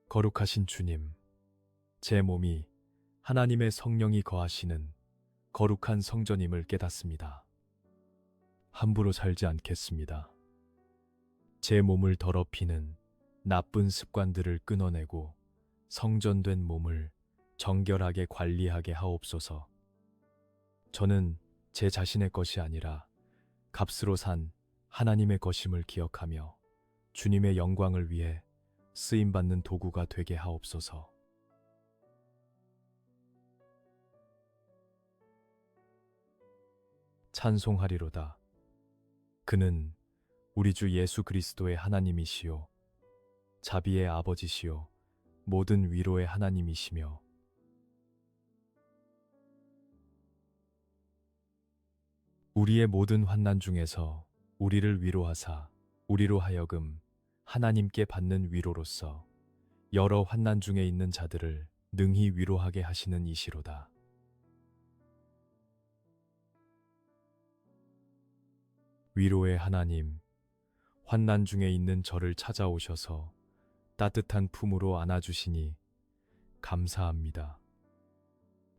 거룩하신 주님, 제 몸이 하나님의 성령이 거하시는 거룩한 성전임을 깨닫습니다. 함부로 살지 않겠습니다. 제 몸을 더럽히는 나쁜 습관들을 끊어내고 성전된 몸을 정결하게 관리하게 하옵소서. 저는 제 자신의 것이 아니라 값으로 산 하나님의 것임을 기억하며 주님의 영광을 위해 쓰임받는 도구가 되게 하옵소서. 찬송하리로다. 그는 우리 주 예수 그리스도의 하나님이시요 자비의 아버지시요 모든 위로의 하나님이시며 우리의 모든 환난 중에서 우리를 위로하사 우리로 하여금 하나님께 받는 위로로서 여러 환난 중에 있는 자들을 능히 위로하게 하시는 이시로다. 위로의 하나님, 환난 중에 있는 저를 찾아오셔서 따뜻한 품으로 안아주시니 감사합니다.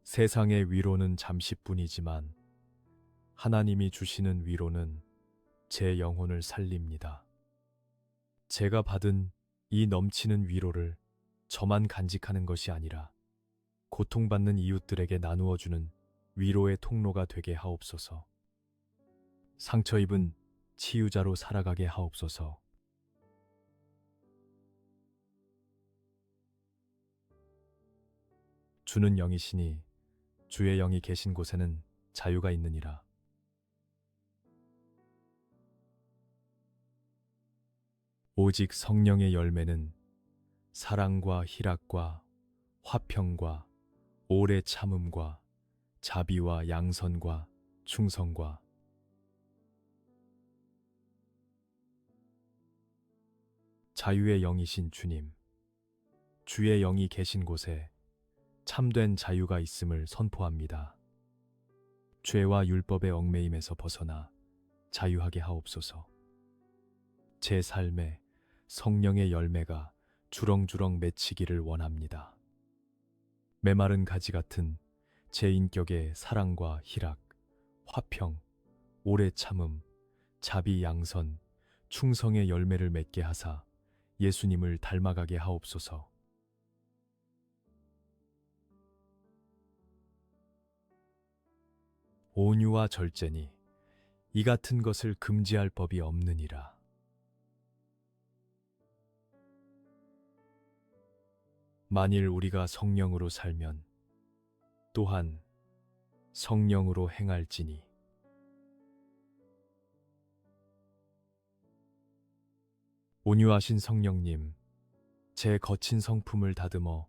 세상의 위로는 잠시뿐이지만 하나님이 주시는 위로는 제 영혼을 살립니다. 제가 받은 이 넘치는 위로를 저만 간직하는 것이 아니라 고통받는 이웃들에게 나누어주는 위로의 통로가 되게 하옵소서. 상처 입은 치유자로 살아가게 하옵소서. 주는 영이시니 주의 영이 계신 곳에는 자유가 있느니라. 오직 성령의 열매는 사랑과 희락과 화평과 오래 참음과 자비와 양선과 충성과 자유의 영이신 주님, 주의 영이 계신 곳에 참된 자유가 있음을 선포합니다. 죄와 율법의 얽매임에서 벗어나 자유하게 하옵소서. 제 삶에 성령의 열매가 주렁주렁 맺히기를 원합니다. 메마른 가지 같은 제 인격에 사랑과 희락, 화평, 오래 참음, 자비 양선, 충성의 열매를 맺게 하사 예수님을 닮아가게 하옵소서. 온유와 절제니 이 같은 것을 금지할 법이 없느니라. 만일 우리가 성령으로 살면 또한 성령으로 행할지니 온유하신 성령님, 제 거친 성품을 다듬어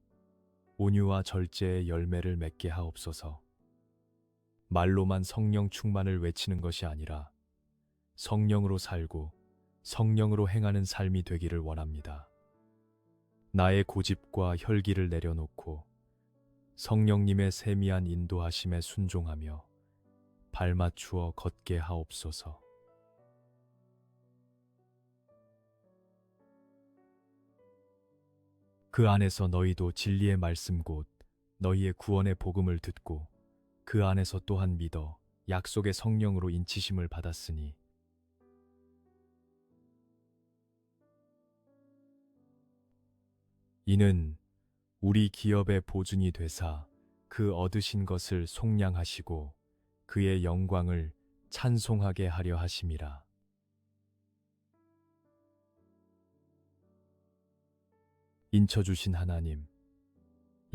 온유와 절제의 열매를 맺게 하옵소서. 말로만 성령 충만을 외치는 것이 아니라 성령으로 살고 성령으로 행하는 삶이 되기를 원합니다. 나의 고집과 혈기를 내려놓고 성령님의 세미한 인도하심에 순종하며 발맞추어 걷게 하옵소서. 그 안에서 너희도 진리의 말씀 곧 너희의 구원의 복음을 듣고 그 안에서 또한 믿어 약속의 성령으로 인치심을 받았으니 이는 우리 기업의 보증이 되사 그 얻으신 것을 속량하시고 그의 영광을 찬송하게 하려 하심이라. 인쳐주신 하나님,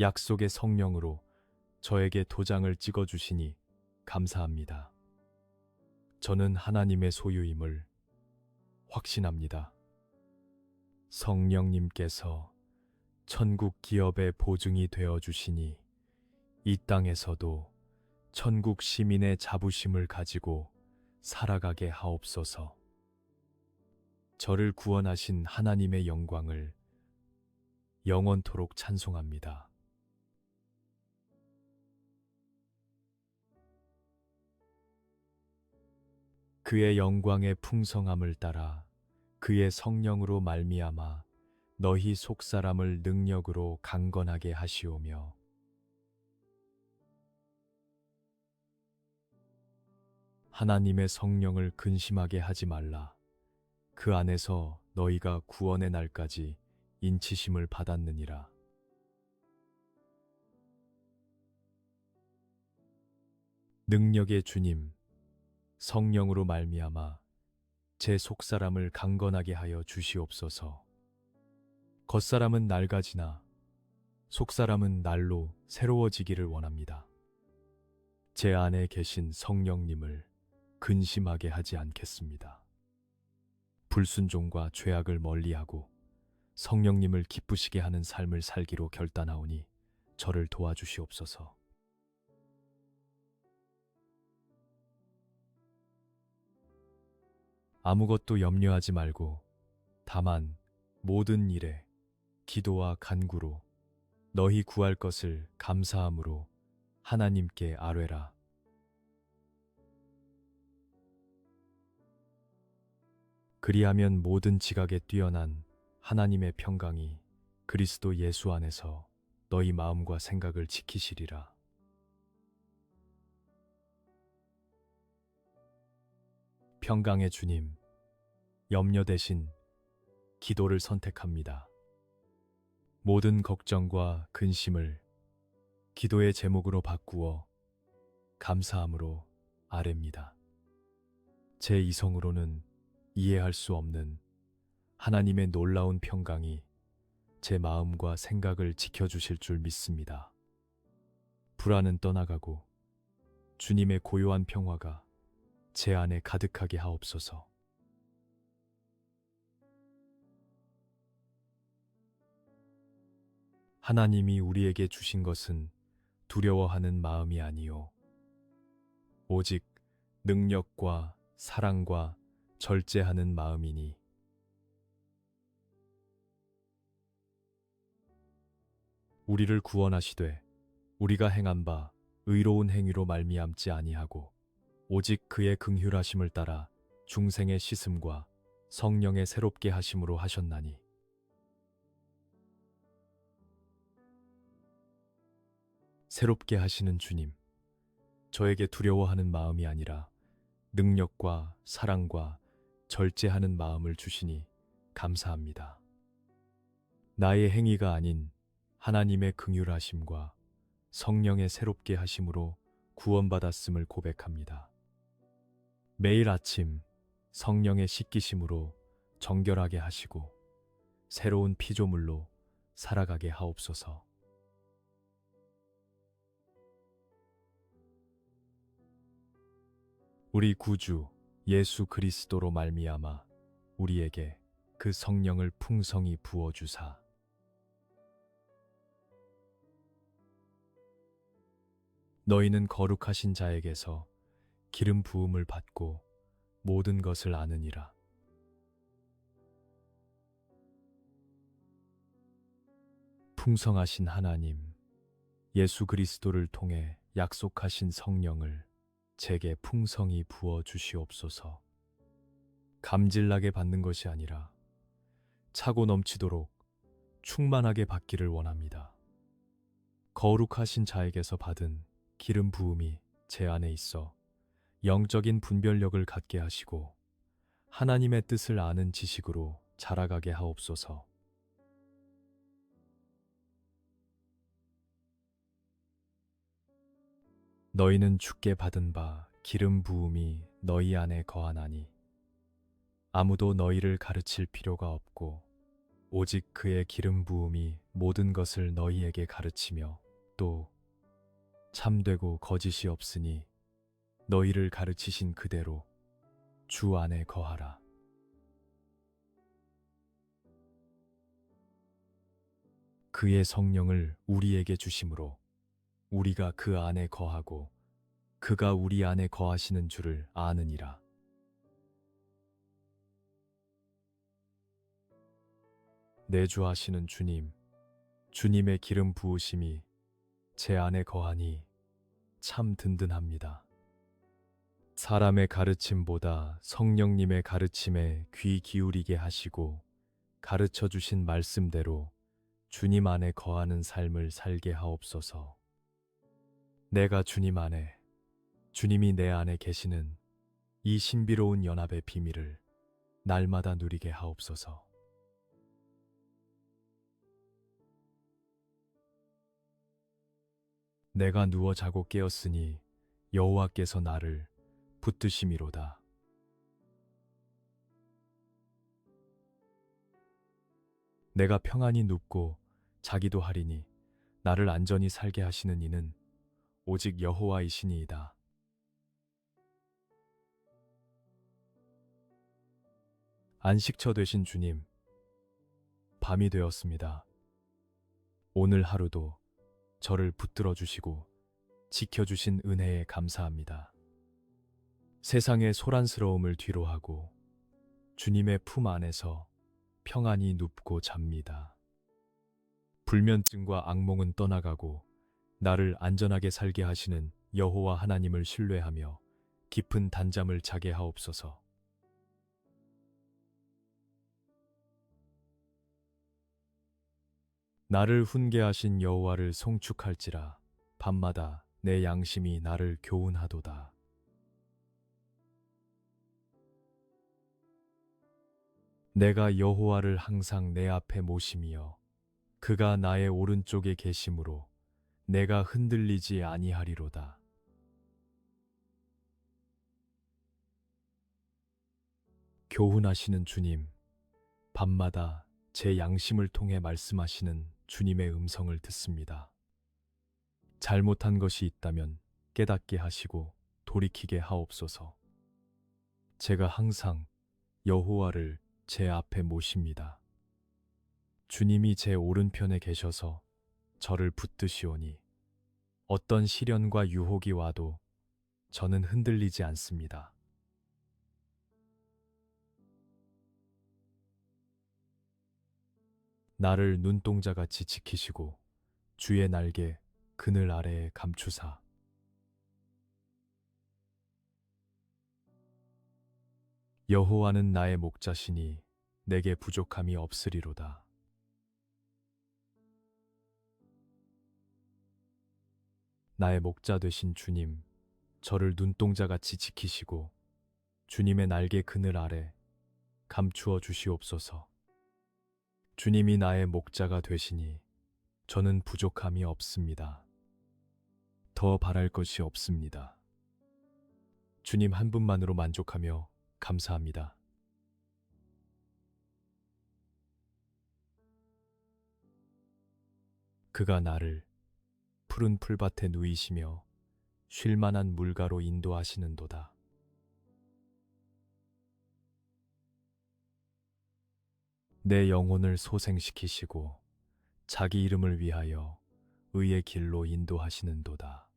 약속의 성령으로 저에게 도장을 찍어주시니 감사합니다. 저는 하나님의 소유임을 확신합니다. 성령님께서 천국 기업의 보증이 되어주시니 이 땅에서도 천국 시민의 자부심을 가지고 살아가게 하옵소서. 저를 구원하신 하나님의 영광을 영원토록 찬송합니다. 그의 영광의 풍성함을 따라 그의 성령으로 말미암아 너희 속사람을 능력으로 강건하게 하시오며 하나님의 성령을 근심하게 하지 말라. 그 안에서 너희가 구원의 날까지 인치심을 받았느니라. 능력의 주님, 성령으로 말미암아 제 속사람을 강건하게 하여 주시옵소서. 겉사람은 낡아지나 속사람은 날로 새로워지기를 원합니다. 제 안에 계신 성령님을 근심하게 하지 않겠습니다. 불순종과 죄악을 멀리하고 성령님을 기쁘시게 하는 삶을 살기로 결단하오니 저를 도와주시옵소서. 아무것도 염려하지 말고 다만 모든 일에 기도와 간구로 너희 구할 것을 감사함으로 하나님께 아뢰라. 그리하면 모든 지각에 뛰어난 하나님의 평강이 그리스도 예수 안에서 너희 마음과 생각을 지키시리라. 평강의 주님, 염려 대신 기도를 선택합니다. 모든 걱정과 근심을 기도의 제목으로 바꾸어 감사함으로 아뢰입니다. 제 이성으로는 이해할 수 없는 하나님의 놀라운 평강이 제 마음과 생각을 지켜주실 줄 믿습니다. 불안은 떠나가고 주님의 고요한 평화가 제 안에 가득하게 하옵소서. 하나님이 우리에게 주신 것은 두려워하는 마음이 아니요 오직 능력과 사랑과 절제하는 마음이니 우리를 구원하시되 우리가 행한 바 의로운 행위로 말미암지 아니하고 오직 그의 긍휼하심을 따라 중생의 씻음과 성령의 새롭게 하심으로 하셨나니 새롭게 하시는 주님, 저에게 두려워하는 마음이 아니라 능력과 사랑과 절제하는 마음을 주시니 감사합니다. 나의 행위가 아닌 하나님의 긍휼하심과 성령의 새롭게 하심으로 구원받았음을 고백합니다. 매일 아침 성령의 씻기심으로 정결하게 하시고 새로운 피조물로 살아가게 하옵소서. 우리 구주 예수 그리스도로 말미암아 우리에게 그 성령을 풍성히 부어 주사 너희는 거룩하신 자에게서 기름 부음을 받고 모든 것을 아느니라. 풍성하신 하나님, 예수 그리스도를 통해 약속하신 성령을 제게 풍성히 부어 주시옵소서. 감질나게 받는 것이 아니라 차고 넘치도록 충만하게 받기를 원합니다. 거룩하신 자에게서 받은 기름 부음이 제 안에 있어 영적인 분별력을 갖게 하시고 하나님의 뜻을 아는 지식으로 자라가게 하옵소서. 너희는 주께 받은 바 기름 부음이 너희 안에 거하나니 아무도 너희를 가르칠 필요가 없고 오직 그의 기름 부음이 모든 것을 너희에게 가르치며 또 참되고 거짓이 없으니 너희를 가르치신 그대로 주 안에 거하라. 그의 성령을 우리에게 주심으로 우리가 그 안에 거하고 그가 우리 안에 거하시는 줄을 아느니라. 내주하시는 주님, 주님의 기름 부으심이 제 안에 거하니 참 든든합니다. 사람의 가르침보다 성령님의 가르침에 귀 기울이게 하시고 가르쳐 주신 말씀대로 주님 안에 거하는 삶을 살게 하옵소서. 내가 주님 안에, 주님이 내 안에 계시는 이 신비로운 연합의 비밀을 날마다 누리게 하옵소서. 내가 누워 자고 깨었으니 여호와께서 나를 붙드심이로다. 내가 평안히 눕고 자기도 하리니 나를 안전히 살게 하시는 이는 오직 여호와이시니이다. 안식처 되신 주님, 밤이 되었습니다. 오늘 하루도 저를 붙들어 주시고 지켜주신 은혜에 감사합니다. 세상의 소란스러움을 뒤로하고 주님의 품 안에서 평안히 눕고 잡니다. 불면증과 악몽은 떠나가고 나를 안전하게 살게 하시는 여호와 하나님을 신뢰하며 깊은 단잠을 자게 하옵소서. 나를 훈계하신 여호와를 송축할지라. 밤마다 내 양심이 나를 교훈하도다. 내가 여호와를 항상 내 앞에 모심이여 그가 나의 오른쪽에 계심으로 내가 흔들리지 아니하리로다. 교훈하시는 주님, 밤마다 제 양심을 통해 말씀하시는 주님의 음성을 듣습니다. 잘못한 것이 있다면 깨닫게 하시고 돌이키게 하옵소서. 제가 항상 여호와를 제 앞에 모십니다. 주님이 제 오른편에 계셔서 저를 붙드시오니 어떤 시련과 유혹이 와도 저는 흔들리지 않습니다. 나를 눈동자같이 지키시고 주의 날개 그늘 아래에 감추사 여호와는 나의 목자시니 내게 부족함이 없으리로다. 나의 목자 되신 주님, 저를 눈동자같이 지키시고 주님의 날개 그늘 아래 감추어 주시옵소서. 주님이 나의 목자가 되시니 저는 부족함이 없습니다. 더 바랄 것이 없습니다. 주님 한 분만으로 만족하며 감사합니다. 그가 나를 푸른 풀밭에 누이시며 쉴 만한 물가로 인도하시는도다. 내 영혼을 소생시키시고 자기 이름을 위하여 의의 길로 인도하시는도다.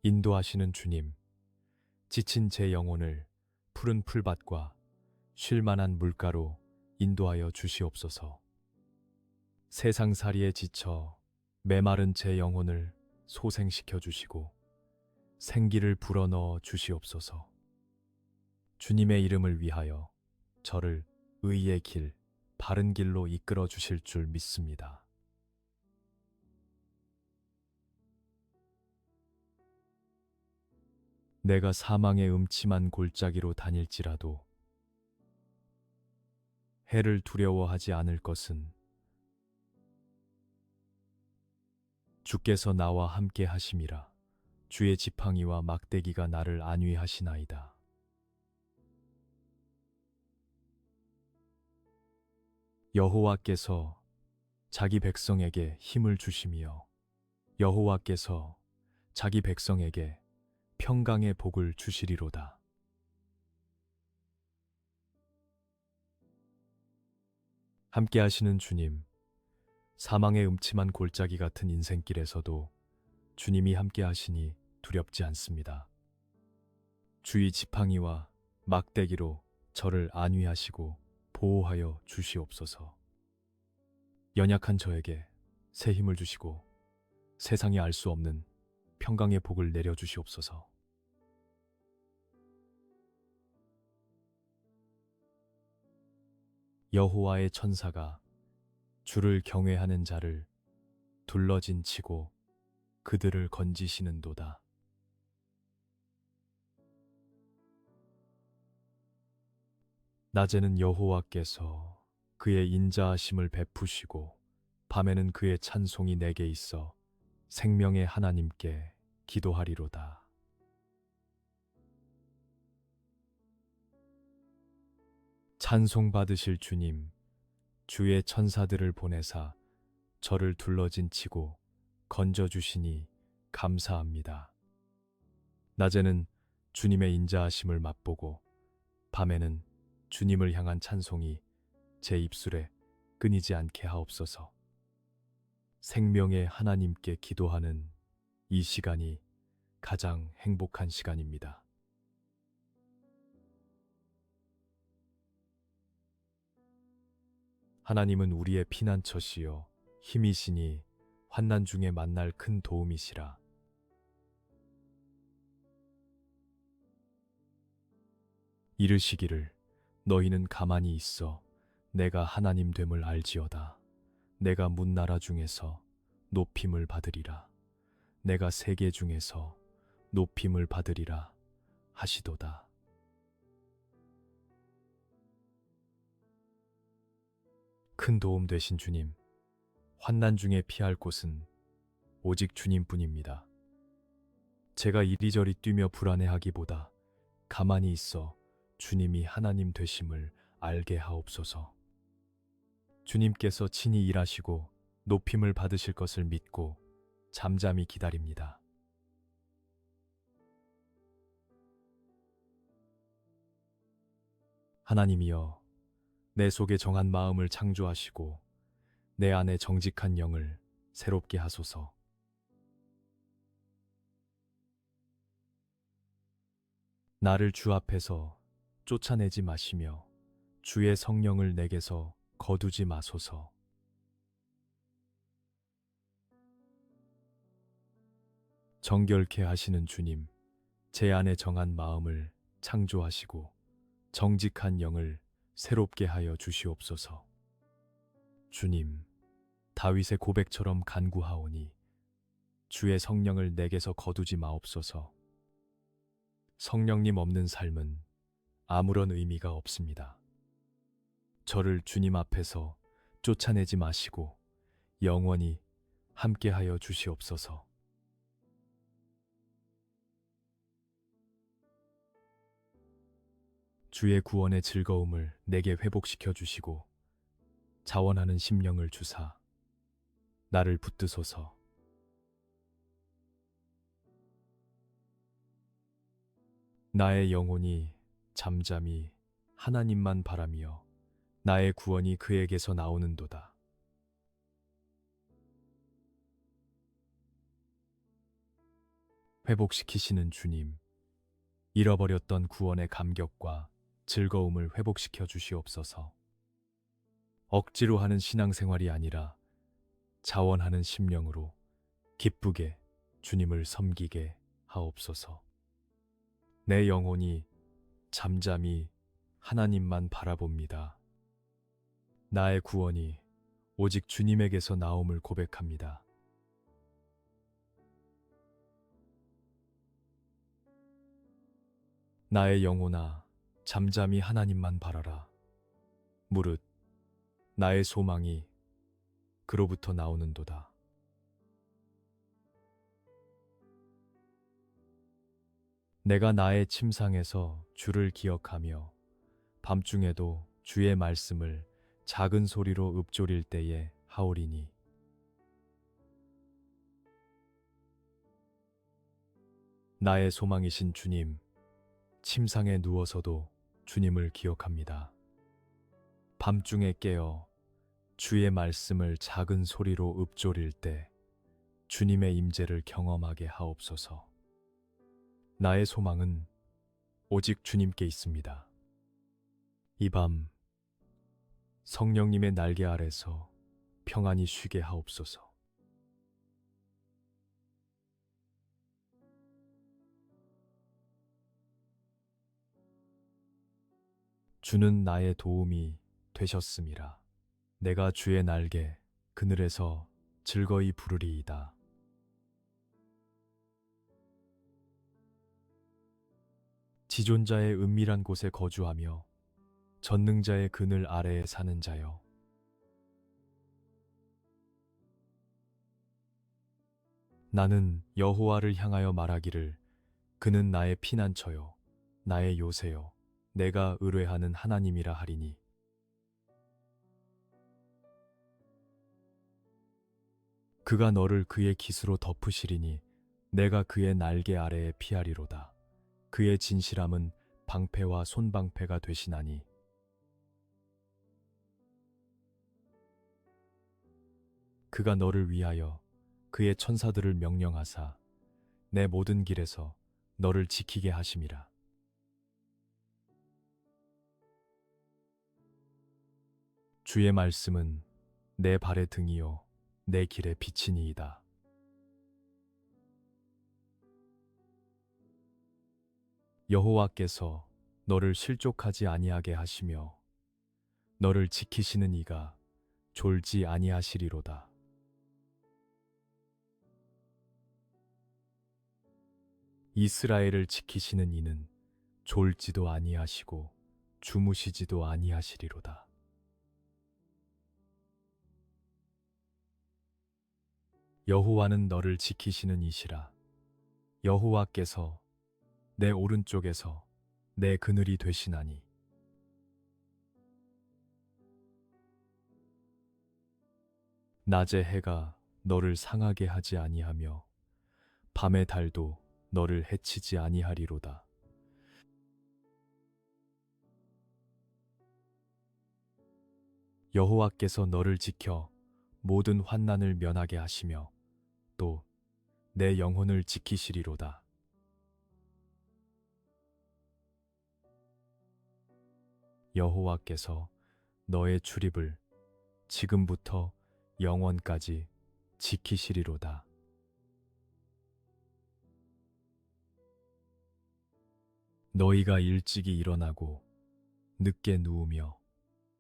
인도하시는 주님, 지친 제 영혼을 푸른 풀밭과 쉴 만한 물가로 인도하여 주시옵소서. 세상살이에 지쳐 메마른 제 영혼을 소생시켜 주시고 생기를 불어넣어 주시옵소서. 주님의 이름을 위하여 저를 의의 길, 바른 길로 이끌어 주실 줄 믿습니다. 내가 사망의 음침한 골짜기로 다닐지라도 해를 두려워하지 않을 것은 주께서 나와 함께 하심이라. 주의 지팡이와 막대기가 나를 안위하시나이다. 여호와께서 자기 백성에게 힘을 주시며 여호와께서 자기 백성에게 평강의 복을 주시리로다. 함께 하시는 주님, 사망의 음침한 골짜기 같은 인생길에서도 주님이 함께 하시니 두렵지 않습니다. 주의 지팡이와 막대기로 저를 안위하시고 보호하여 주시옵소서. 연약한 저에게 새 힘을 주시고 세상이 알 수 없는 평강의 복을 내려 주시옵소서. 여호와의 천사가 주를 경외하는 자를 둘러진 치고 그들을 건지시는도다. 낮에는 여호와께서 그의 인자하심을 베푸시고 밤에는 그의 찬송이 내게 있어 생명의 하나님께 기도하리로다. 찬송 받으실 주님, 주의 천사들을 보내사 저를 둘러진 치고 건져주시니 감사합니다. 낮에는 주님의 인자하심을 맛보고 밤에는 주님을 향한 찬송이 제 입술에 끊이지 않게 하옵소서. 생명의 하나님께 기도하는 이 시간이 가장 행복한 시간입니다. 하나님은 우리의 피난처시요 힘이시니 환난 중에 만날 큰 도움이시라. 이르시기를 너희는 가만히 있어 내가 하나님 됨을 알지어다. 내가 문나라 중에서 높임을 받으리라. 내가 세계 중에서 높임을 받으리라 하시도다. 큰 도움 되신 주님, 환난 중에 피할 곳은 오직 주님뿐입니다. 제가 이리저리 뛰며 불안해하기보다 가만히 있어 주님이 하나님 되심을 알게 하옵소서. 주님께서 친히 일하시고 높임을 받으실 것을 믿고 잠잠히 기다립니다. 하나님이여, 내 속에 정한 마음을 창조하시고 내 안에 정직한 영을 새롭게 하소서. 나를 주 앞에서 쫓아내지 마시며 주의 성령을 내게서 거두지 마소서. 정결케 하시는 주님, 제 안에 정한 마음을 창조하시고 정직한 영을 새롭게 하여 주시옵소서. 주님, 다윗의 고백처럼 간구하오니 주의 성령을 내게서 거두지 마옵소서. 성령님 없는 삶은 아무런 의미가 없습니다. 저를 주님 앞에서 쫓아내지 마시고 영원히 함께하여 주시옵소서. 주의 구원의 즐거움을 내게 회복시켜 주시고 자원하는 심령을 주사 나를 붙드소서. 나의 영혼이 잠잠히 하나님만 바라며 나의 구원이 그에게서 나오는도다. 회복시키시는 주님, 잃어버렸던 구원의 감격과 즐거움을 회복시켜 주시옵소서. 억지로 하는 신앙생활이 아니라 자원하는 심령으로 기쁘게 주님을 섬기게 하옵소서. 내 영혼이 잠잠히 하나님만 바라봅니다. 나의 구원이 오직 주님에게서 나옴을 고백합니다. 나의 영혼아, 잠잠히 하나님만 바라라. 무릇 나의 소망이 그로부터 나오는도다. 내가 나의 침상에서 주를 기억하며 밤중에도 주의 말씀을 작은 소리로 읊조릴 때에 하오리니 나의 소망이신 주님, 침상에 누워서도 주님을 기억합니다. 밤중에 깨어 주의 말씀을 작은 소리로 읊조릴 때 주님의 임재를 경험하게 하옵소서. 나의 소망은 오직 주님께 있습니다. 이 밤 성령님의 날개 아래서 평안히 쉬게 하옵소서. 주는 나의 도움이 되셨음이라. 내가 주의 날개 그늘에서 즐거이 부르리이다. 지존자의 은밀한 곳에 거주하며 전능자의 그늘 아래에 사는 자여, 나는 여호와를 향하여 말하기를 그는 나의 피난처요 나의 요새요 내가 의뢰하는 하나님이라 하리니 그가 너를 그의 깃으로 덮으시리니 내가 그의 날개 아래에 피하리로다. 그의 진실함은 방패와 손방패가 되시나니 그가 너를 위하여 그의 천사들을 명령하사 내 모든 길에서 너를 지키게 하심이라. 주의 말씀은 내 발의 등이요 내 길의 빛이니이다. 여호와께서 너를 실족하지 아니하게 하시며 너를 지키시는 이가 졸지 아니하시리로다. 이스라엘을 지키시는 이는 졸지도 아니하시고 주무시지도 아니하시리로다. 여호와는 너를 지키시는 이시라. 여호와께서 내 오른쪽에서 내 그늘이 되시나니 낮의 해가 너를 상하게 하지 아니하며 밤의 달도 너를 해치지 아니하리로다. 여호와께서 너를 지켜 모든 환난을 면하게 하시며 또 내 영혼을 지키시리로다. 여호와께서 너의 출입을 지금부터 영원까지 지키시리로다. 너희가 일찍이 일어나고 늦게 누우며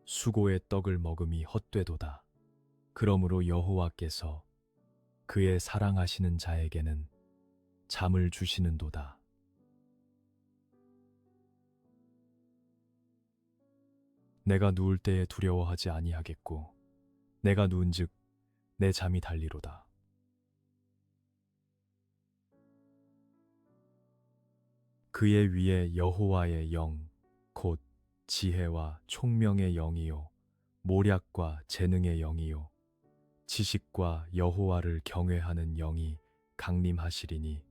수고의 떡을 먹음이 헛되도다. 그러므로 여호와께서 그의 사랑하시는 자에게는 잠을 주시는도다. 내가 누울 때에 두려워하지 아니하겠고 내가 누운즉 내 잠이 달리로다. 그의 위에 여호와의 영, 곧 지혜와 총명의 영이요 모략과 재능의 영이요 지식과 여호와를 경외하는 영이 강림하시리니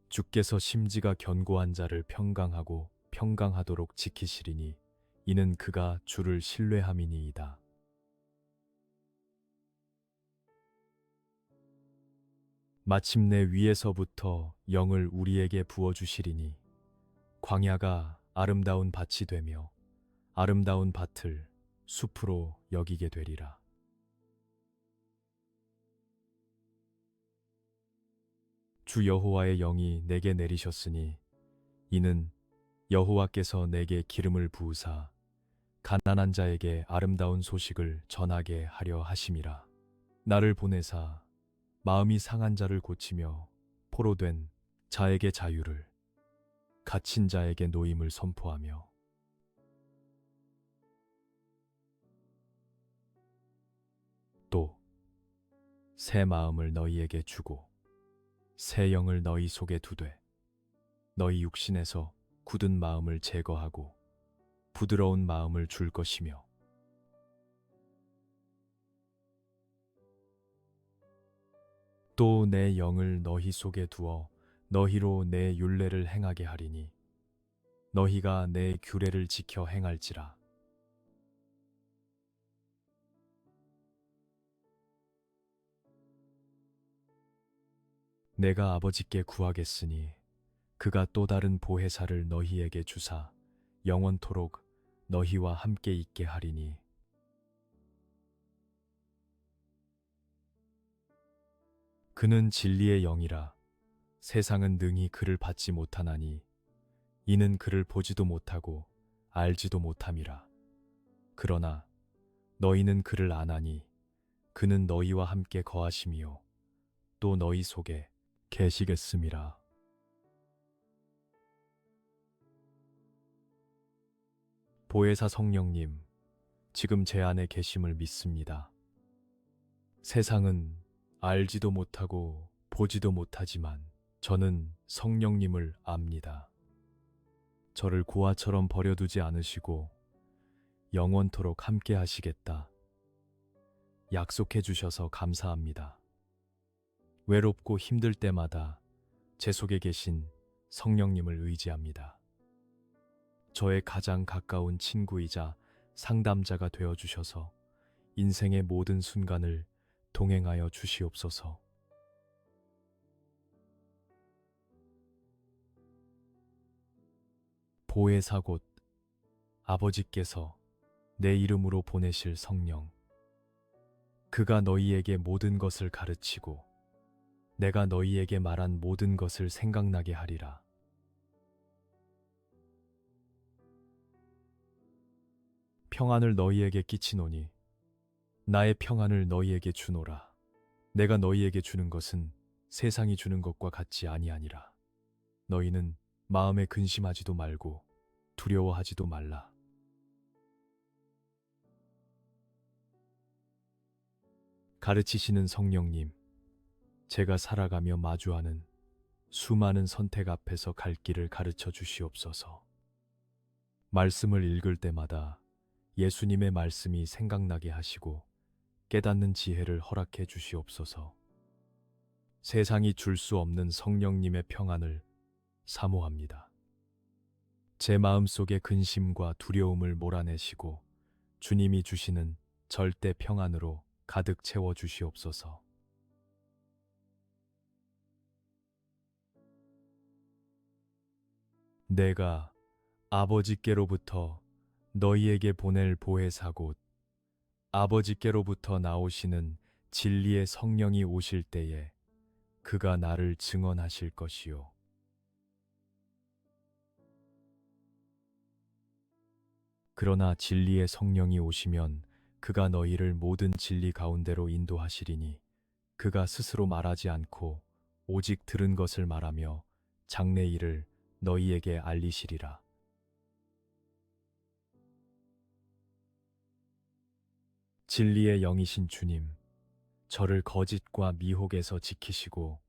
주께서 심지가 견고한 자를 평강하고 평강하도록 지키시리니 이는 그가 주를 신뢰함이니이다. 마침내 위에서부터 영을 우리에게 부어주시리니 광야가 아름다운 밭이 되며 아름다운 밭을 숲으로 여기게 되리라. 주 여호와의 영이 내게 내리셨으니 이는 여호와께서 내게 기름을 부으사 가난한 자에게 아름다운 소식을 전하게 하려 하심이라. 나를 보내사 마음이 상한 자를 고치며 포로된 자에게 자유를 갇힌 자에게 노임을 선포하며 또 새 마음을 너희에게 주고 새 영을 너희 속에 두되 너희 육신에서 굳은 마음을 제거하고 부드러운 마음을 줄 것이며 또 내 영을 너희 속에 두어 너희로 내 율례를 행하게 하리니 너희가 내 규례를 지켜 행할지라. 내가 아버지께 구하겠으니 그가 또 다른 보혜사를 너희에게 주사 영원토록 너희와 함께 있게 하리니 그는 진리의 영이라. 세상은 능히 그를 받지 못하나니 이는 그를 보지도 못하고 알지도 못함이라. 그러나 너희는 그를 아나니 그는 너희와 함께 거하심이요 또 너희 속에 계시겠음이라. 보혜사 성령님, 지금 제 안에 계심을 믿습니다. 세상은 알지도 못하고 보지도 못하지만 저는 성령님을 압니다. 저를 고아처럼 버려두지 않으시고 영원토록 함께 하시겠다. 약속해 주셔서 감사합니다. 외롭고 힘들 때마다 제 속에 계신 성령님을 의지합니다. 저의 가장 가까운 친구이자 상담자가 되어 주셔서 인생의 모든 순간을 동행하여 주시옵소서. 보혜사 곧 아버지께서 내 이름으로 보내실 성령, 그가 너희에게 모든 것을 가르치고 내가 너희에게 말한 모든 것을 생각나게 하리라. 평안을 너희에게 끼치노니 나의 평안을 너희에게 주노라. 내가 너희에게 주는 것은 세상이 주는 것과 같지 아니하니라. 너희는 마음에 근심하지도 말고 두려워하지도 말라. 가르치시는 성령님, 제가 살아가며 마주하는 수많은 선택 앞에서 갈 길을 가르쳐 주시옵소서. 말씀을 읽을 때마다 예수님의 말씀이 생각나게 하시고 깨닫는 지혜를 허락해 주시옵소서. 세상이 줄 수 없는 성령님의 평안을 사모합니다. 제 마음속의 근심과 두려움을 몰아내시고 주님이 주시는 절대 평안으로 가득 채워 주시옵소서. 내가 아버지께로부터 너희에게 보낼 보혜사 곧 아버지께로부터 나오시는 진리의 성령이 오실 때에 그가 나를 증언하실 것이요. 그러나 진리의 성령이 오시면 그가 너희를 모든 진리 가운데로 인도하시리니 그가 스스로 말하지 않고 오직 들은 것을 말하며 장래 일을 너희에게 알리시리라. 진리의 영이신 주님, 저를 거짓과 미혹에서 지키시고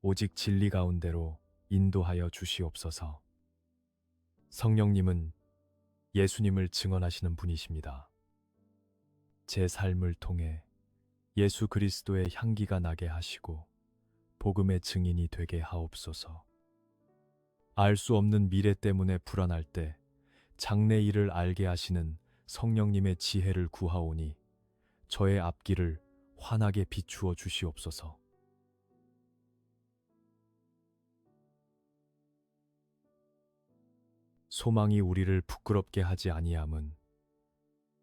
오직 진리 가운데로 인도하여 주시옵소서. 성령님은 예수님을 증언하시는 분이십니다. 제 삶을 통해 예수 그리스도의 향기가 나게 하시고 복음의 증인이 되게 하옵소서. 알 수 없는 미래 때문에 불안할 때 장래 일을 알게 하시는 성령님의 지혜를 구하오니 저의 앞길을 환하게 비추어 주시옵소서. 소망이 우리를 부끄럽게 하지 아니함은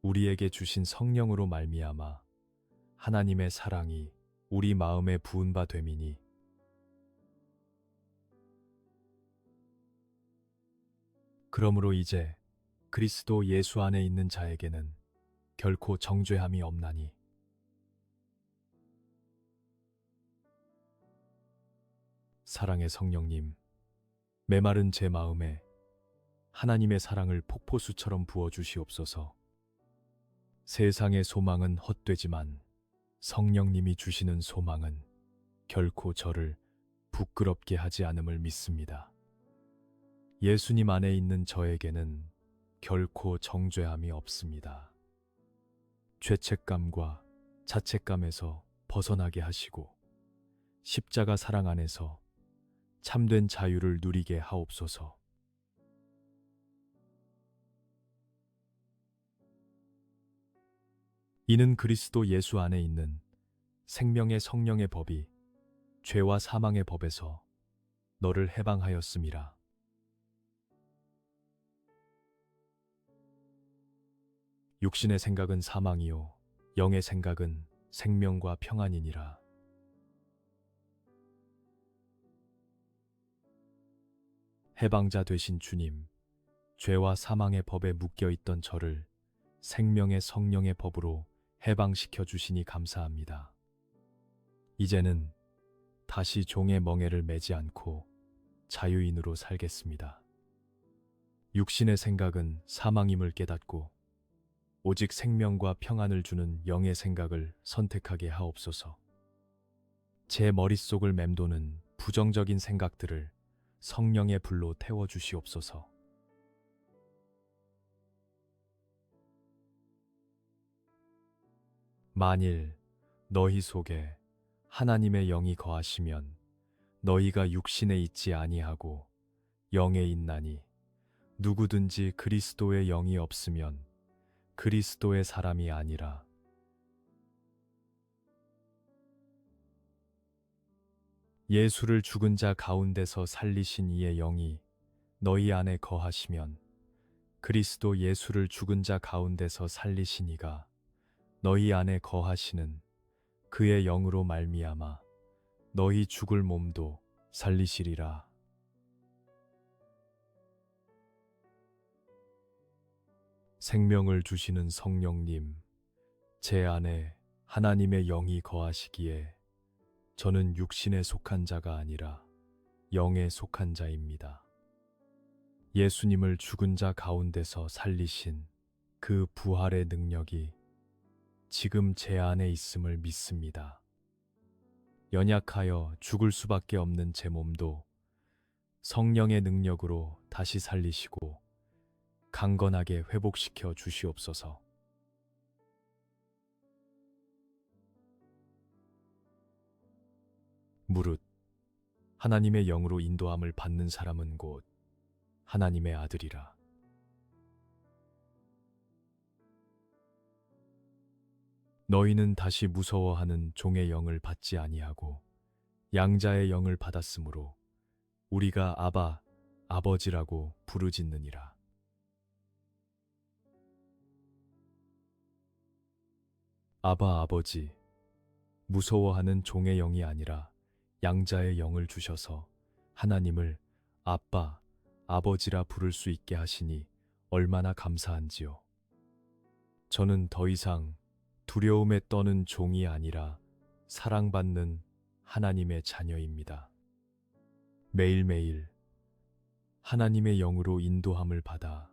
우리에게 주신 성령으로 말미암아 하나님의 사랑이 우리 마음에 부은 바 됨이니 그러므로 이제 그리스도 예수 안에 있는 자에게는 결코 정죄함이 없나니 사랑의 성령님, 메마른 제 마음에 하나님의 사랑을 폭포수처럼 부어 주시옵소서. 세상의 소망은 헛되지만 성령님이 주시는 소망은 결코 저를 부끄럽게 하지 않음을 믿습니다. 예수님 안에 있는 저에게는 결코 정죄함이 없습니다. 죄책감과 자책감에서 벗어나게 하시고 십자가 사랑 안에서 참된 자유를 누리게 하옵소서. 이는 그리스도 예수 안에 있는 생명의 성령의 법이 죄와 사망의 법에서 너를 해방하였음이라. 육신의 생각은 사망이요 영의 생각은 생명과 평안이니라. 해방자 되신 주님, 죄와 사망의 법에 묶여 있던 저를 생명의 성령의 법으로 해방시켜 주시니 감사합니다. 이제는 다시 종의 멍에를 매지 않고 자유인으로 살겠습니다. 육신의 생각은 사망임을 깨닫고 오직 생명과 평안을 주는 영의 생각을 선택하게 하옵소서. 제 머릿속을 맴도는 부정적인 생각들을 성령의 불로 태워주시옵소서. 만일 너희 속에 하나님의 영이 거하시면 너희가 육신에 있지 아니하고 영에 있나니 누구든지 그리스도의 영이 없으면 그리스도의 사람이 아니라. 예수를 죽은 자 가운데서 살리신 이의 영이 너희 안에 거하시면 그리스도 예수를 죽은 자 가운데서 살리신 이가 너희 안에 거하시는 그의 영으로 말미암아 너희 죽을 몸도 살리시리라. 생명을 주시는 성령님, 제 안에 하나님의 영이 거하시기에 저는 육신에 속한 자가 아니라 영에 속한 자입니다. 예수님을 죽은 자 가운데서 살리신 그 부활의 능력이 지금 제 안에 있음을 믿습니다. 연약하여 죽을 수밖에 없는 제 몸도 성령의 능력으로 다시 살리시고 강건하게 회복시켜 주시옵소서. 무릇 하나님의 영으로 인도함을 받는 사람은 곧 하나님의 아들이라. 너희는 다시 무서워하는 종의 영을 받지 아니하고 양자의 영을 받았으므로 우리가 아바, 아버지라고 부르짖느니라. 아바, 아버지, 무서워하는 종의 영이 아니라 양자의 영을 주셔서 하나님을 아빠, 아버지라 부를 수 있게 하시니 얼마나 감사한지요. 저는 더 이상 두려움에 떠는 종이 아니라 사랑받는 하나님의 자녀입니다. 매일매일 하나님의 영으로 인도함을 받아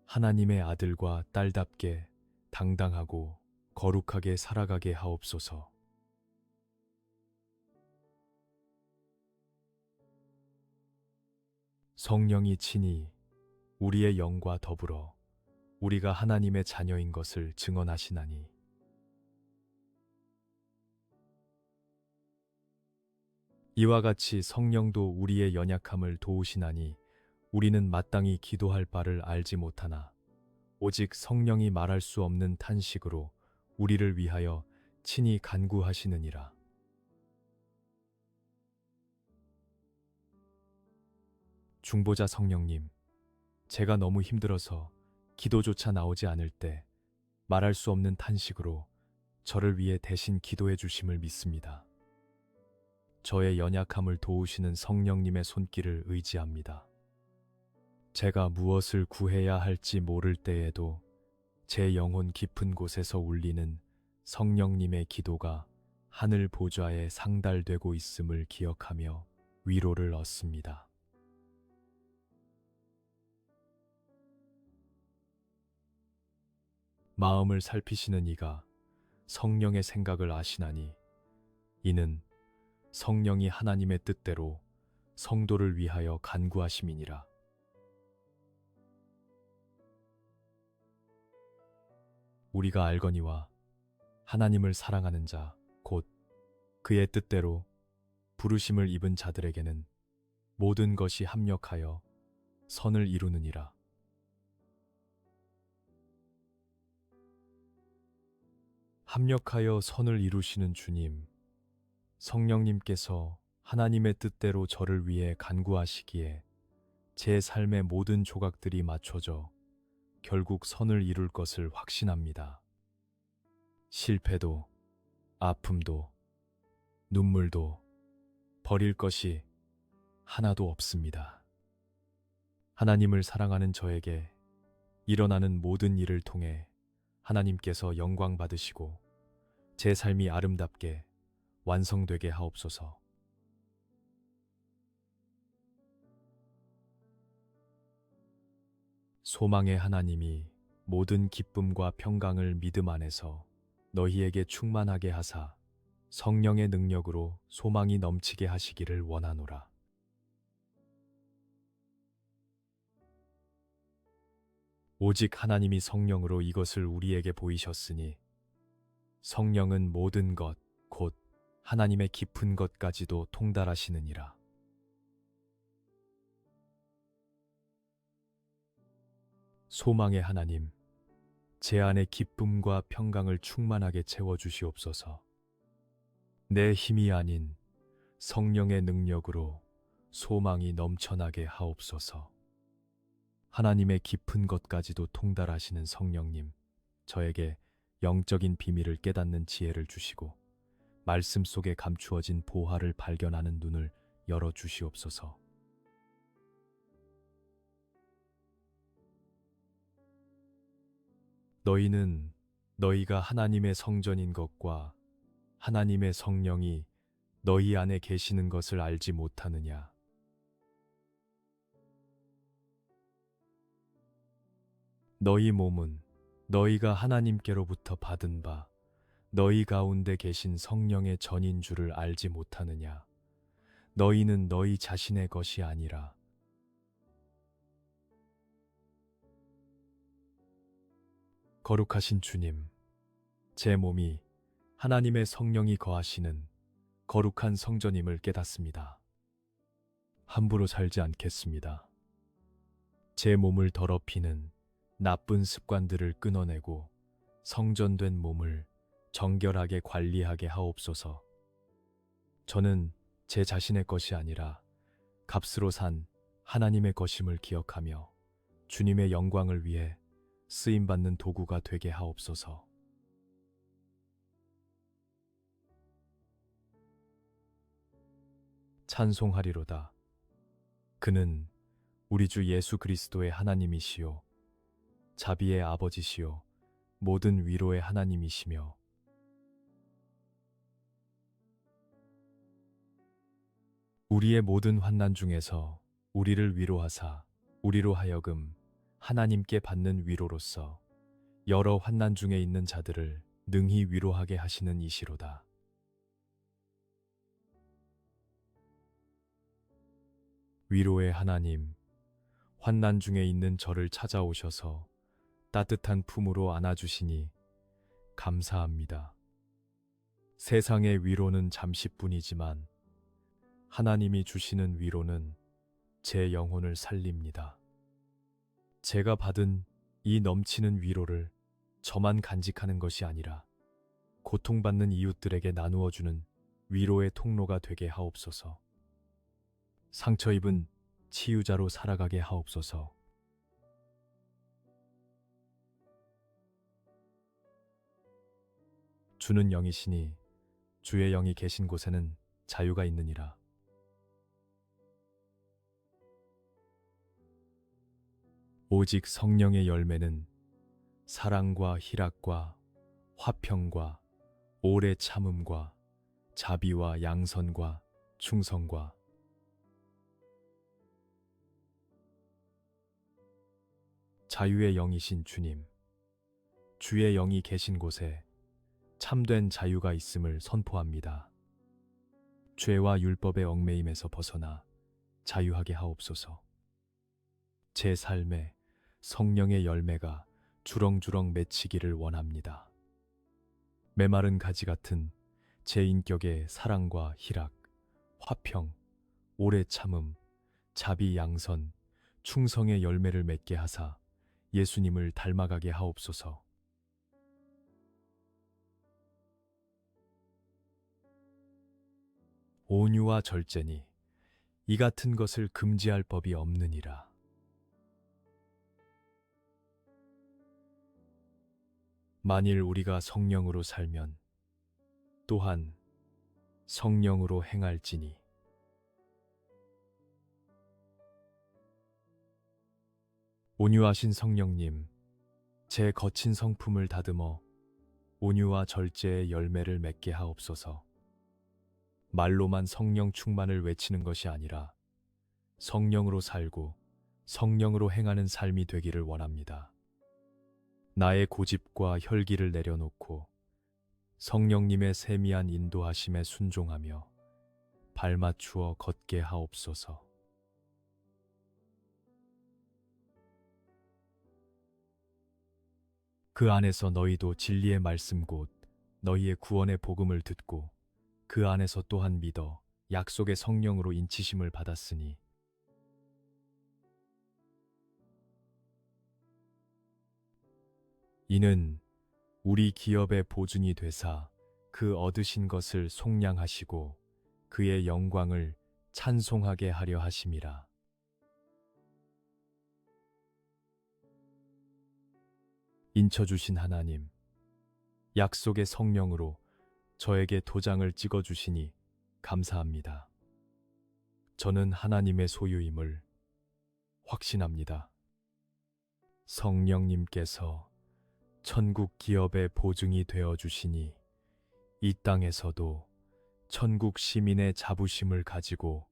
하나님의 아들과 딸답게 당당하고 거룩하게 살아가게 하옵소서. 성령이 친히 우리의 영과 더불어 우리가 하나님의 자녀인 것을 증언하시나니 이와 같이 성령도 우리의 연약함을 도우시나니 우리는 마땅히 기도할 바를 알지 못하나 오직 성령이 말할 수 없는 탄식으로 우리를 위하여 친히 간구하시느니라. 중보자 성령님, 제가 너무 힘들어서 기도조차 나오지 않을 때 말할 수 없는 탄식으로 저를 위해 대신 기도해 주심을 믿습니다. 저의 연약함을 도우시는 성령님의 손길을 의지합니다. 제가 무엇을 구해야 할지 모를 때에도 제 영혼 깊은 곳에서 울리는 성령님의 기도가 하늘 보좌에 상달되고 있음을 기억하며 위로를 얻습니다. 마음을 살피시는 이가 성령의 생각을 아시나니 이는 성령이 하나님의 뜻대로 성도를 위하여 간구하심이니라. 우리가 알거니와 하나님을 사랑하는 자, 곧 그의 뜻대로 부르심을 입은 자들에게는 모든 것이 합력하여 선을 이루느니라. 합력하여 선을 이루시는 주님, 성령님께서 하나님의 뜻대로 저를 위해 간구하시기에 제 삶의 모든 조각들이 맞춰져 결국 선을 이룰 것을 확신합니다. 실패도, 아픔도, 눈물도 버릴 것이 하나도 없습니다. 하나님을 사랑하는 저에게 일어나는 모든 일을 통해 하나님께서 영광 받으시고 제 삶이 아름답게 완성되게 하옵소서. 소망의 하나님이 모든 기쁨과 평강을 믿음 안에서 너희에게 충만하게 하사 성령의 능력으로 소망이 넘치게 하시기를 원하노라. 오직 하나님이 성령으로 이것을 우리에게 보이셨으니 성령은 모든 것, 곧 하나님의 깊은 것까지도 통달하시느니라. 소망의 하나님, 제 안에 기쁨과 평강을 충만하게 채워주시옵소서. 내 힘이 아닌 성령의 능력으로 소망이 넘쳐나게 하옵소서. 하나님의 깊은 것까지도 통달하시는 성령님, 저에게 영적인 비밀을 깨닫는 지혜를 주시고 말씀 속에 감추어진 보화를 발견하는 눈을 열어주시옵소서. 너희는 너희가 하나님의 성전인 것과 하나님의 성령이 너희 안에 계시는 것을 알지 못하느냐? 너희 몸은 너희가 하나님께로부터 받은 바 너희 가운데 계신 성령의 전인 줄을 알지 못하느냐? 너희는 너희 자신의 것이 아니라 거룩하신 주님, 제 몸이 하나님의 성령이 거하시는 거룩한 성전임을 깨닫습니다. 함부로 살지 않겠습니다. 제 몸을 더럽히는 나쁜 습관들을 끊어내고 성전된 몸을 정결하게 관리하게 하옵소서. 저는 제 자신의 것이 아니라 값으로 산 하나님의 것임을 기억하며 주님의 영광을 위해 쓰임받는 도구가 되게 하옵소서. 찬송하리로다. 그는 우리 주 예수 그리스도의 하나님이시요 자비의 아버지시요 모든 위로의 하나님이시며 우리의 모든 환난 중에서 우리를 위로하사 우리로 하여금 하나님께 받는 위로로서 여러 환난 중에 있는 자들을 능히 위로하게 하시는 이시로다. 위로의 하나님, 환난 중에 있는 저를 찾아오셔서 따뜻한 품으로 안아주시니 감사합니다. 세상의 위로는 잠시뿐이지만 하나님이 주시는 위로는 제 영혼을 살립니다. 제가 받은 이 넘치는 위로를 저만 간직하는 것이 아니라 고통받는 이웃들에게 나누어주는 위로의 통로가 되게 하옵소서. 상처 입은 치유자로 살아가게 하옵소서. 주는 영이시니 주의 영이 계신 곳에는 자유가 있느니라. 오직 성령의 열매는 사랑과 희락과 화평과 오래 참음과 자비와 양선과 충성과 자유의 영이신 주님, 주의 영이 계신 곳에 참된 자유가 있음을 선포합니다. 죄와 율법의 얽매임에서 벗어나 자유하게 하옵소서. 제 삶에 성령의 열매가 주렁주렁 맺히기를 원합니다. 메마른 가지 같은 제 인격에 사랑과 희락, 화평, 오래 참음, 자비 양선, 충성의 열매를 맺게 하사 예수님을 닮아가게 하옵소서. 온유와 절제니 이 같은 것을 금지할 법이 없느니라. 만일 우리가 성령으로 살면 또한 성령으로 행할지니 온유하신 성령님, 제 거친 성품을 다듬어 온유와 절제의 열매를 맺게 하옵소서. 말로만 성령 충만을 외치는 것이 아니라 성령으로 살고 성령으로 행하는 삶이 되기를 원합니다. 나의 고집과 혈기를 내려놓고 성령님의 세미한 인도하심에 순종하며 발맞추어 걷게 하옵소서. 그 안에서 너희도 진리의 말씀 곧 너희의 구원의 복음을 듣고 그 안에서 또한 믿어 약속의 성령으로 인치심을 받았으니 이는 우리 기업의 보증이 되사 그 얻으신 것을 속량하시고 그의 영광을 찬송하게 하려 하심이라. 인쳐주신 하나님, 약속의 성령으로 저에게 도장을 찍어주시니 감사합니다. 저는 하나님의 소유임을 확신합니다. 성령님께서 천국 기업의 보증이 되어 주시니 이 땅에서도 천국 시민의 자부심을 가지고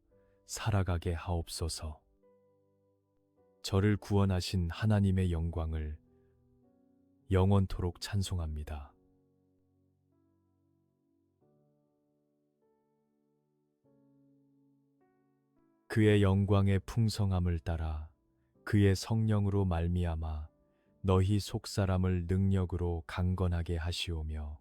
살아가게 하옵소서. 저를 구원하신 하나님의 영광을 영원토록 찬송합니다. 그의 영광의 풍성함을 따라 그의 성령으로 말미암아 너희 속사람을 능력으로 강건하게 하시오며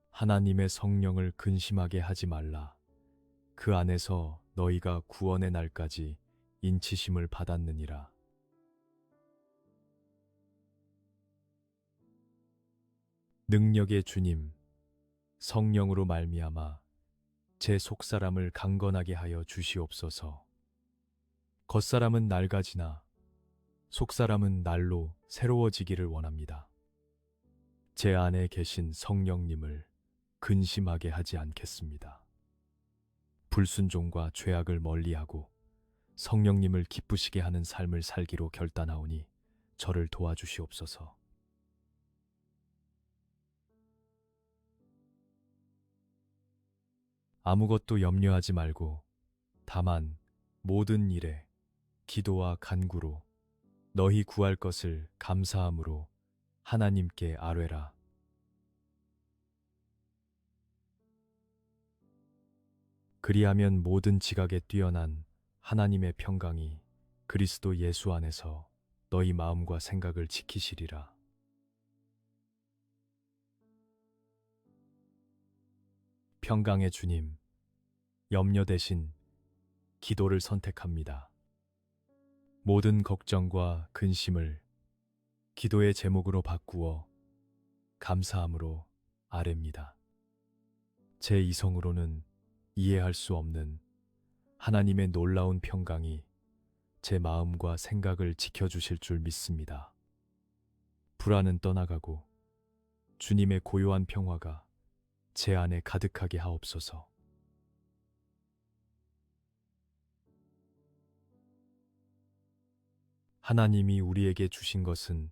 하나님의 성령을 근심하게 하지 말라. 그 안에서 너희가 구원의 날까지 인치심을 받았느니라. 능력의 주님, 성령으로 말미암아 제 속사람을 강건하게 하여 주시옵소서. 겉사람은 낡아지나 속사람은 날로 새로워지기를 원합니다. 제 안에 계신 성령님을 근심하게 하지 않겠습니다. 불순종과 죄악을 멀리하고 성령님을 기쁘시게 하는 삶을 살기로 결단하오니 저를 도와주시옵소서. 아무것도 염려하지 말고 다만 모든 일에 기도와 간구로 너희 구할 것을 감사함으로 하나님께 아뢰라. 그리하면 모든 지각에 뛰어난 하나님의 평강이 그리스도 예수 안에서 너희 마음과 생각을 지키시리라. 평강의 주님, 염려 대신 기도를 선택합니다. 모든 걱정과 근심을 기도의 제목으로 바꾸어 감사함으로 아뢰입니다. 제 이성으로는 이해할 수 없는 하나님의 놀라운 평강이 제 마음과 생각을 지켜주실 줄 믿습니다. 불안은 떠나가고 주님의 고요한 평화가 제 안에 가득하게 하옵소서. 하나님이 우리에게 주신 것은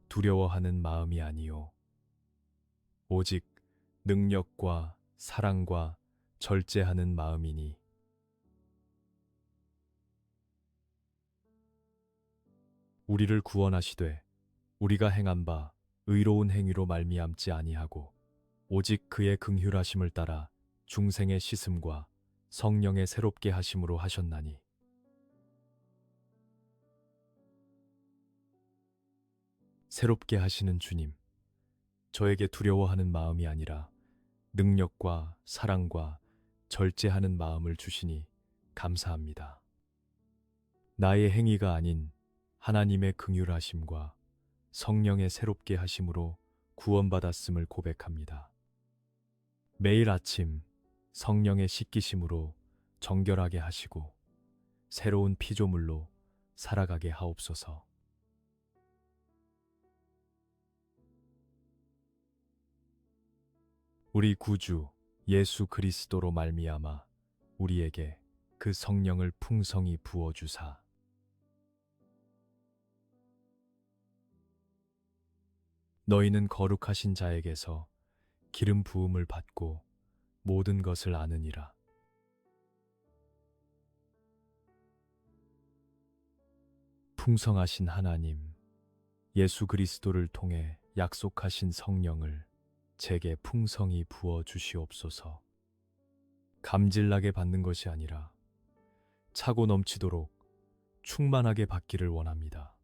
두려워하는 마음이 아니요 오직 능력과 사랑과 절제하는 마음이니 우리를 구원하시되 우리가 행한 바 의로운 행위로 말미암지 아니하고 오직 그의 긍휼하심을 따라 중생의 씻음과 성령의 새롭게 하심으로 하셨나니 새롭게 하시는 주님, 저에게 두려워하는 마음이 아니라 능력과 사랑과 절제하는 마음을 주시니 감사합니다. 나의 행위가 아닌 하나님의 긍휼하심과 성령의 새롭게 하심으로 구원받았음을 고백합니다. 매일 아침 성령의 씻기심으로 정결하게 하시고 새로운 피조물로 살아가게 하옵소서. 우리 구주 예수 그리스도로 말미암아 우리에게 그 성령을 풍성히 부어 주사 너희는 거룩하신 자에게서 기름 부음을 받고 모든 것을 아느니라. 풍성하신 하나님, 예수 그리스도를 통해 약속하신 성령을 제게 풍성히 부어 주시옵소서. 감질나게 받는 것이 아니라 차고 넘치도록 충만하게 받기를 원합니다.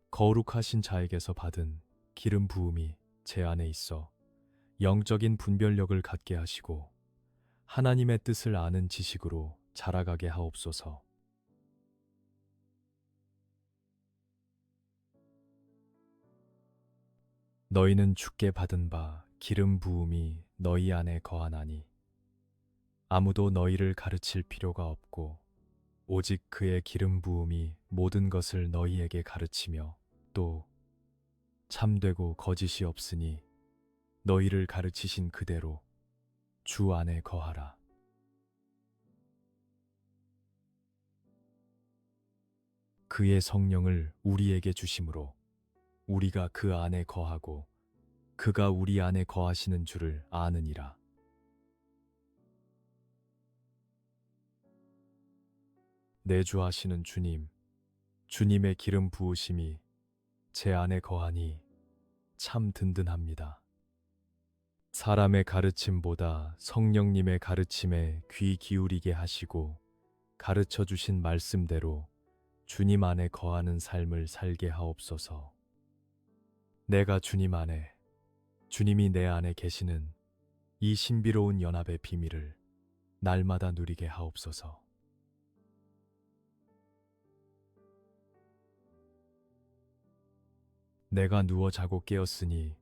거룩하신 자에게서 받은 기름 부음이 제 안에 있어 영적인 분별력을 갖게 하시고 하나님의 뜻을 아는 지식으로 자라가게 하옵소서. 너희는 주께 받은 바 기름 부음이 너희 안에 거하나니 아무도 너희를 가르칠 필요가 없고 오직 그의 기름 부음이 모든 것을 너희에게 가르치며 또 참되고 거짓이 없으니 너희를 가르치신 그대로 주 안에 거하라. 그의 성령을 우리에게 주심으로 우리가 그 안에 거하고 그가 우리 안에 거하시는 줄을 아느니라. 내주하시는 주님, 주님의 기름 부으심이 제 안에 거하니 참 든든합니다. 사람의 가르침보다 성령님의 가르침에 귀 기울이게 하시고 가르쳐 주신 말씀대로 주님 안에 거하는 삶을 살게 하옵소서. 내가 주님 안에, 주님이 내 안에 계시는 이 신비로운 연합의 비밀을 날마다 누리게 하옵소서. 내가 누워 자고 깨었으니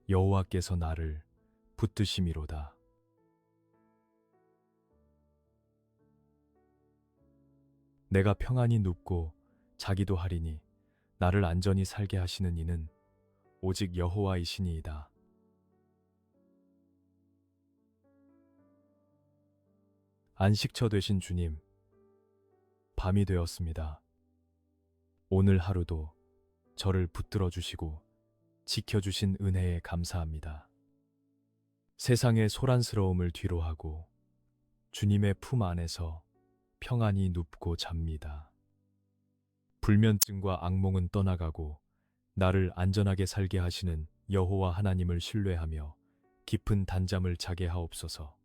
여호와께서 나를 붙드심이로다. 내가 평안히 눕고 자기도 하리니 나를 안전히 살게 하시는 이는 오직 여호와이시니이다. 안식처 되신 주님, 밤이 되었습니다. 오늘 하루도 저를 붙들어 주시고 지켜주신 은혜에 감사합니다. 세상의 소란스러움을 뒤로하고 주님의 품 안에서 평안히 눕고 잡니다. 불면증과 악몽은 떠나가고 나를 안전하게 살게 하시는 여호와 하나님을 신뢰하며 깊은 단잠을 자게 하옵소서.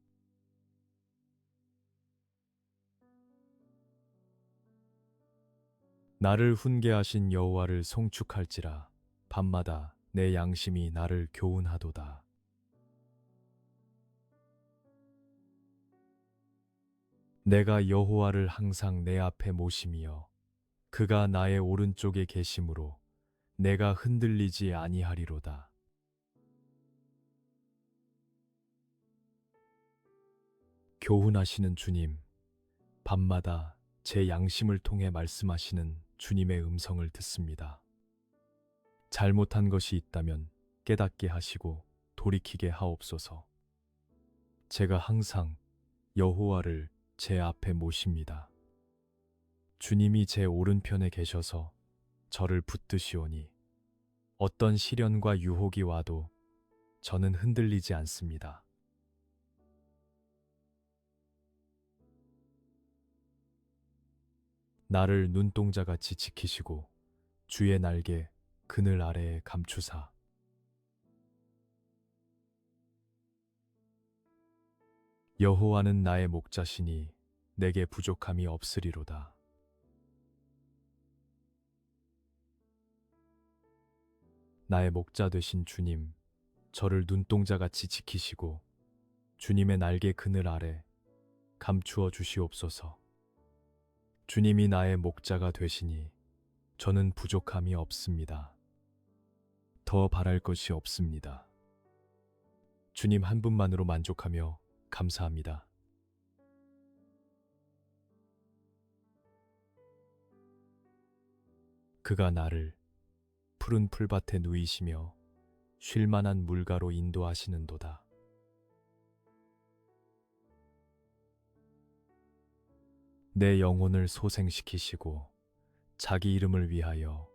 나를 훈계하신 여호와를 송축할지라 밤마다 내 양심이 나를 교훈하도다. 내가 여호와를 항상 내 앞에 모심이여 그가 나의 오른쪽에 계심으로 내가 흔들리지 아니하리로다. 교훈하시는 주님, 밤마다 제 양심을 통해 말씀하시는 주님의 음성을 듣습니다. 잘못한 것이 있다면 깨닫게 하시고 돌이키게 하옵소서. 제가 항상 여호와를 제 앞에 모십니다. 주님이 제 오른편에 계셔서 저를 붙드시오니 어떤 시련과 유혹이 와도 저는 흔들리지 않습니다. 나를 눈동자같이 지키시고 주의 날개 그늘 아래에 감추사 여호와는 나의 목자시니 내게 부족함이 없으리로다. 나의 목자 되신 주님, 저를 눈동자같이 지키시고 주님의 날개 그늘 아래 감추어 주시옵소서. 주님이 나의 목자가 되시니 저는 부족함이 없습니다. 더 바랄 것이 없습니다. 주님 한 분만으로 만족하며 감사합니다. 그가 나를 푸른 풀밭에 누이시며 쉴 만한 물가로 인도하시는도다. 내 영혼을 소생시키시고 자기 이름을 위하여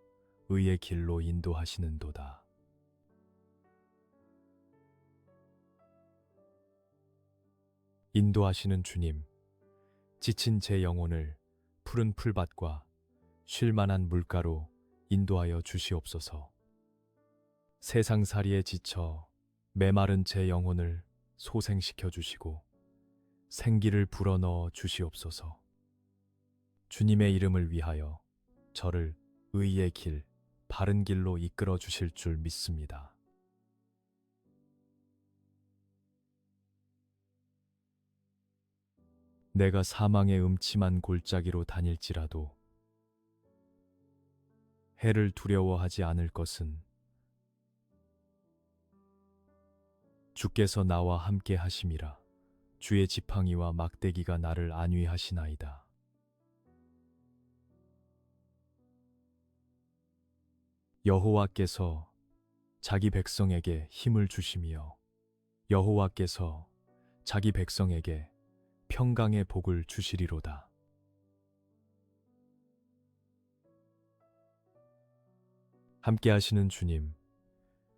의의 길로 인도하시는도다. 인도하시는 주님, 지친 제 영혼을 푸른 풀밭과 쉴 만한 물가로 인도하여 주시옵소서. 세상살이에 지쳐 메마른 제 영혼을 소생시켜 주시고 생기를 불어넣어 주시옵소서. 주님의 이름을 위하여 저를 의의 길, 바른 길로 이끌어 주실 줄 믿습니다. 내가 사망의 음침한 골짜기로 다닐지라도 해를 두려워하지 않을 것은 주께서 나와 함께 하심이라. 주의 지팡이와 막대기가 나를 안위하시나이다. 여호와께서 자기 백성에게 힘을 주시며 여호와께서 자기 백성에게 평강의 복을 주시리로다. 함께 하시는 주님,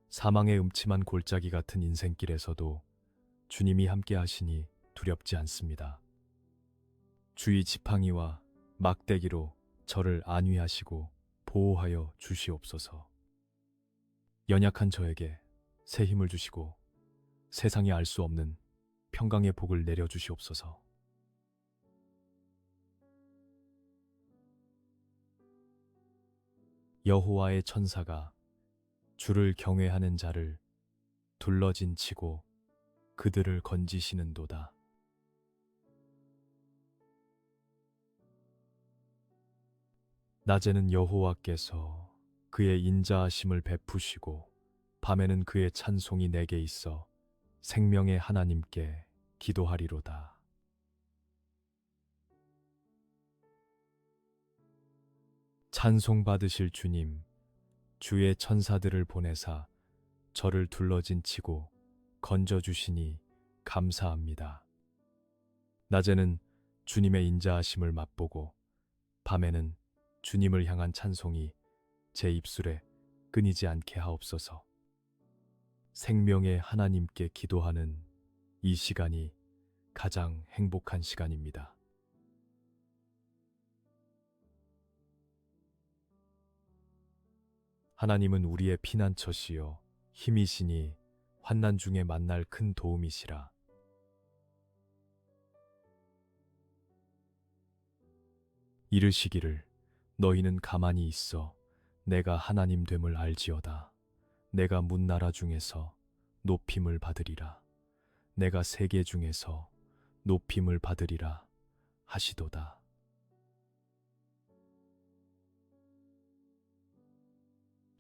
사망의 음침한 골짜기 같은 인생길에서도 주님이 함께 하시니 두렵지 않습니다. 주의 지팡이와 막대기로 저를 안위하시고 보호하여 주시옵소서. 연약한 저에게 새 힘을 주시고 세상이 알 수 없는 평강의 복을 내려 주시옵소서. 여호와의 천사가 주를 경외하는 자를 둘러진 치고 그들을 건지시는도다. 낮에는 여호와께서 그의 인자하심을 베푸시고 밤에는 그의 찬송이 내게 있어 생명의 하나님께 기도하리로다. 찬송 받으실 주님, 주의 천사들을 보내사 저를 둘러진 치고 건져주시니 감사합니다. 낮에는 주님의 인자하심을 맛보고 밤에는 주님을 향한 찬송이 제 입술에 끊이지 않게 하옵소서. 생명의 하나님께 기도하는 이 시간이 가장 행복한 시간입니다. 하나님은 우리의 피난처시요 힘이시니 환난 중에 만날 큰 도움이시라. 이르시기를 너희는 가만히 있어 내가 하나님 됨을 알지어다. 내가 문나라 중에서 높임을 받으리라. 내가 세계 중에서 높임을 받으리라 하시도다.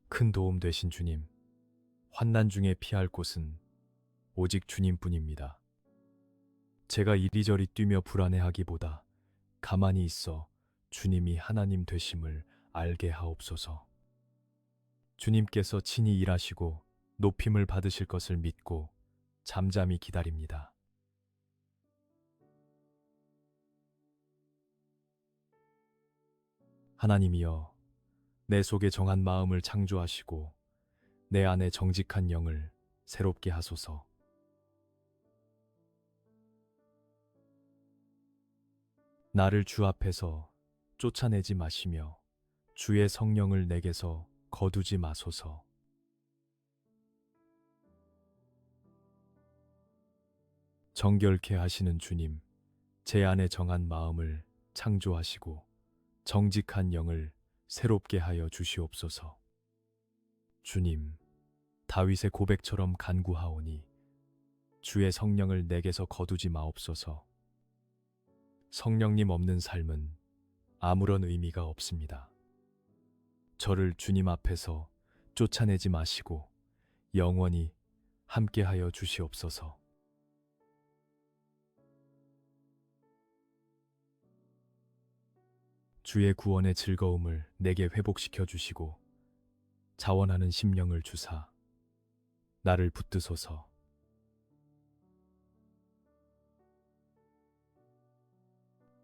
큰 도움 되신 주님, 환난 중에 피할 곳은 오직 주님뿐입니다. 제가 이리저리 뛰며 불안해하기보다 가만히 있어 주님이 하나님 되심을 알게 하옵소서. 주님께서 친히 일하시고 높임을 받으실 것을 믿고 잠잠히 기다립니다. 하나님이여, 내 속에 정한 마음을 창조하시고 내 안에 정직한 영을 새롭게 하소서. 나를 주 앞에서 쫓아내지 마시며 주의 성령을 내게서 거두지 마소서. 정결케 하시는 주님, 제 안에 정한 마음을 창조하시고 정직한 영을 새롭게 하여 주시옵소서. 주님, 다윗의 고백처럼 간구하오니 주의 성령을 내게서 거두지 마옵소서. 성령님 없는 삶은 아무런 의미가 없습니다. 저를 주님 앞에서 쫓아내지 마시고 영원히 함께하여 주시옵소서. 주의 구원의 즐거움을 내게 회복시켜 주시고 자원하는 심령을 주사 나를 붙드소서.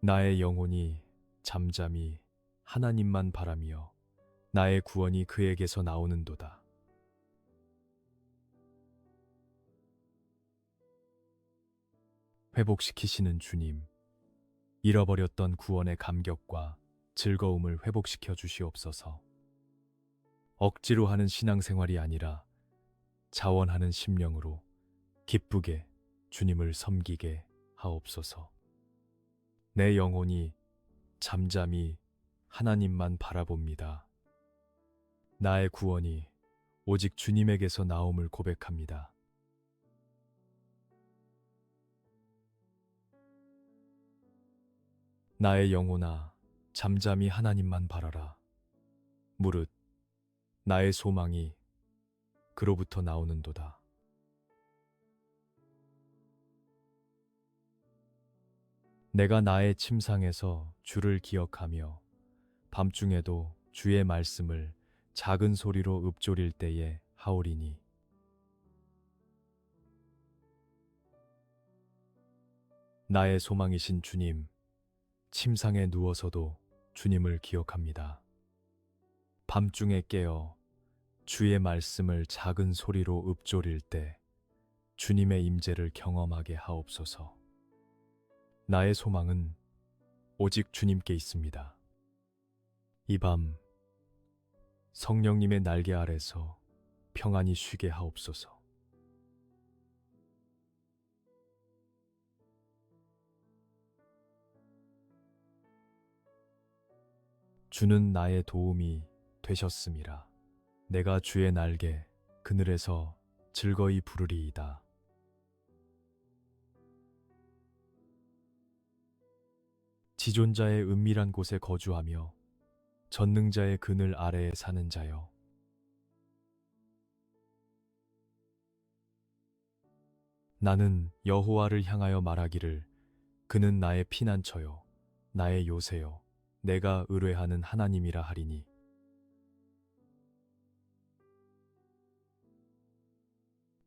나의 영혼이 잠잠히 하나님만 바라며 나의 구원이 그에게서 나오는도다. 회복시키시는 주님, 잃어버렸던 구원의 감격과 즐거움을 회복시켜 주시옵소서. 억지로 하는 신앙생활이 아니라 자원하는 심령으로 기쁘게 주님을 섬기게 하옵소서. 내 영혼이 잠잠히 하나님만 바라봅니다. 나의 구원이 오직 주님에게서 나옴을 고백합니다. 나의 영혼아, 잠잠히 하나님만 바라라. 무릇 나의 소망이 그로부터 나오는도다. 내가 나의 침상에서 주를 기억하며 밤중에도 주의 말씀을 작은 소리로 읊조릴 때에 하오리니. 나의 소망이신 주님, 침상에 누워서도 주님을 기억합니다. 밤중에 깨어 주의 말씀을 작은 소리로 읊조릴 때 주님의 임재를 경험하게 하옵소서. 나의 소망은 오직 주님께 있습니다. 이 밤 성령님의 날개 아래서 평안히 쉬게 하옵소서. 주는 나의 도움이 되셨음이라. 내가 주의 날개 그늘에서 즐거이 부르리이다. 지존자의 은밀한 곳에 거주하며 전능자의 그늘 아래에 사는 자여, 나는 여호와를 향하여 말하기를 그는 나의 피난처요 나의 요새요 내가 의뢰하는 하나님이라 하리니.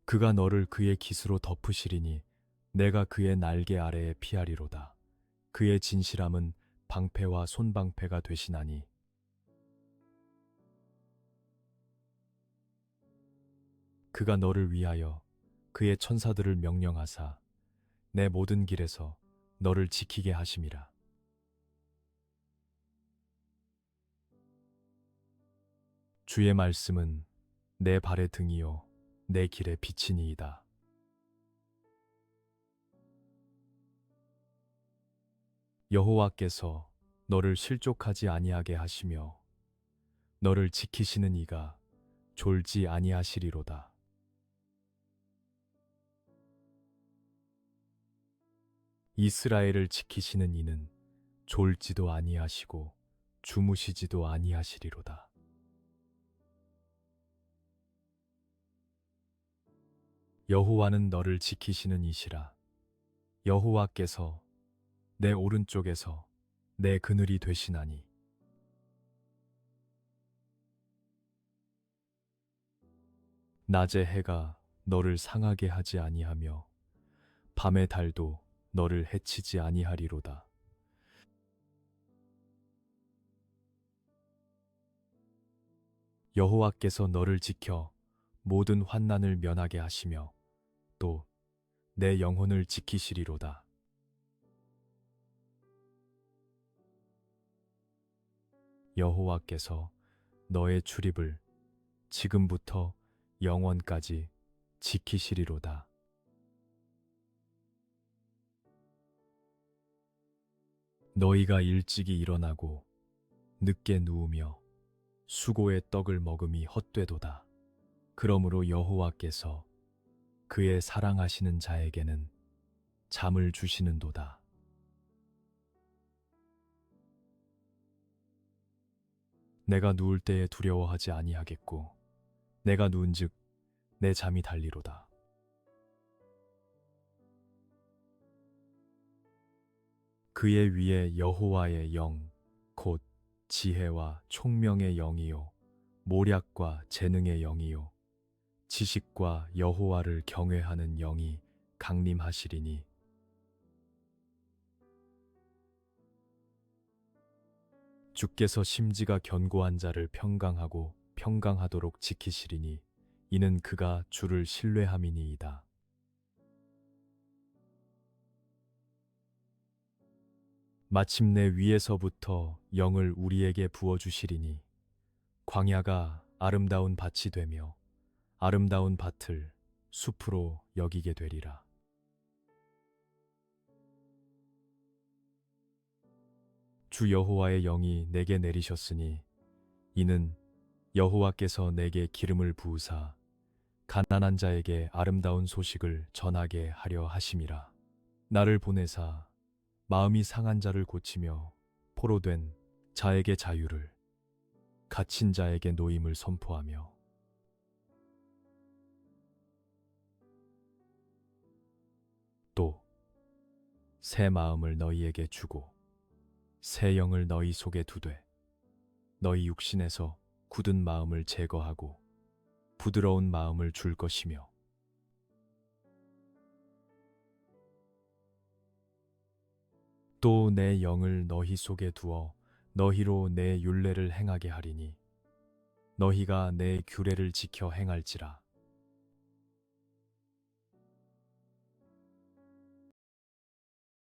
그가 너를 그의 깃으로 덮으시리니 내가 그의 날개 아래에 피하리로다. 그의 진실함은 방패와 손방패가 되시나니. 그가 너를 위하여 그의 천사들을 명령하사 내 모든 길에서 너를 지키게 하심이라. 주의 말씀은 내 발의 등이요 내 길의 빛이니이다. 여호와께서 너를 실족하지 아니하게 하시며 너를 지키시는 이가 졸지 아니하시리로다. 이스라엘을 지키시는 이는 졸지도 아니하시고 주무시지도 아니하시리로다. 여호와는 너를 지키시는 이시라. 여호와께서 내 오른쪽에서 내 그늘이 되시나니. 낮의 해가 너를 상하게 하지 아니하며 밤의 달도 너를 해치지 아니하리로다. 여호와께서 너를 지켜 모든 환난을 면하게 하시며 또 내 영혼을 지키시리로다. 여호와께서 너의 출입을 지금부터 영원까지 지키시리로다. 너희가 일찍이 일어나고 늦게 누우며 수고의 떡을 먹음이 헛되도다. 그러므로 여호와께서 그의 사랑하시는 자에게는 잠을 주시는도다. 내가 누울 때에 두려워하지 아니하겠고 내가 누운즉 내 잠이 달리로다. 그의 위에 여호와의 영, 곧 지혜와 총명의 영이요 모략과 재능의 영이요 지식과 여호와를 경외하는 영이 강림하시리니. 주께서 심지가 견고한 자를 평강하고 평강하도록 지키시리니 이는 그가 주를 신뢰함이니이다. 마침내 위에서부터 영을 우리에게 부어주시리니 광야가 아름다운 밭이 되며 아름다운 밭을 숲으로 여기게 되리라. 주 여호와의 영이 내게 내리셨으니 이는 여호와께서 내게 기름을 부으사 가난한 자에게 아름다운 소식을 전하게 하려 하심이라. 나를 보내사 마음이 상한 자를 고치며 포로된 자에게 자유를, 갇힌 자에게 노임을 선포하며 또 새 마음을 너희에게 주고 새 영을 너희 속에 두되 너희 육신에서 굳은 마음을 제거하고 부드러운 마음을 줄 것이며 또 내 영을 너희 속에 두어 너희로 내 율례를 행하게 하리니 너희가 내 규례를 지켜 행할지라.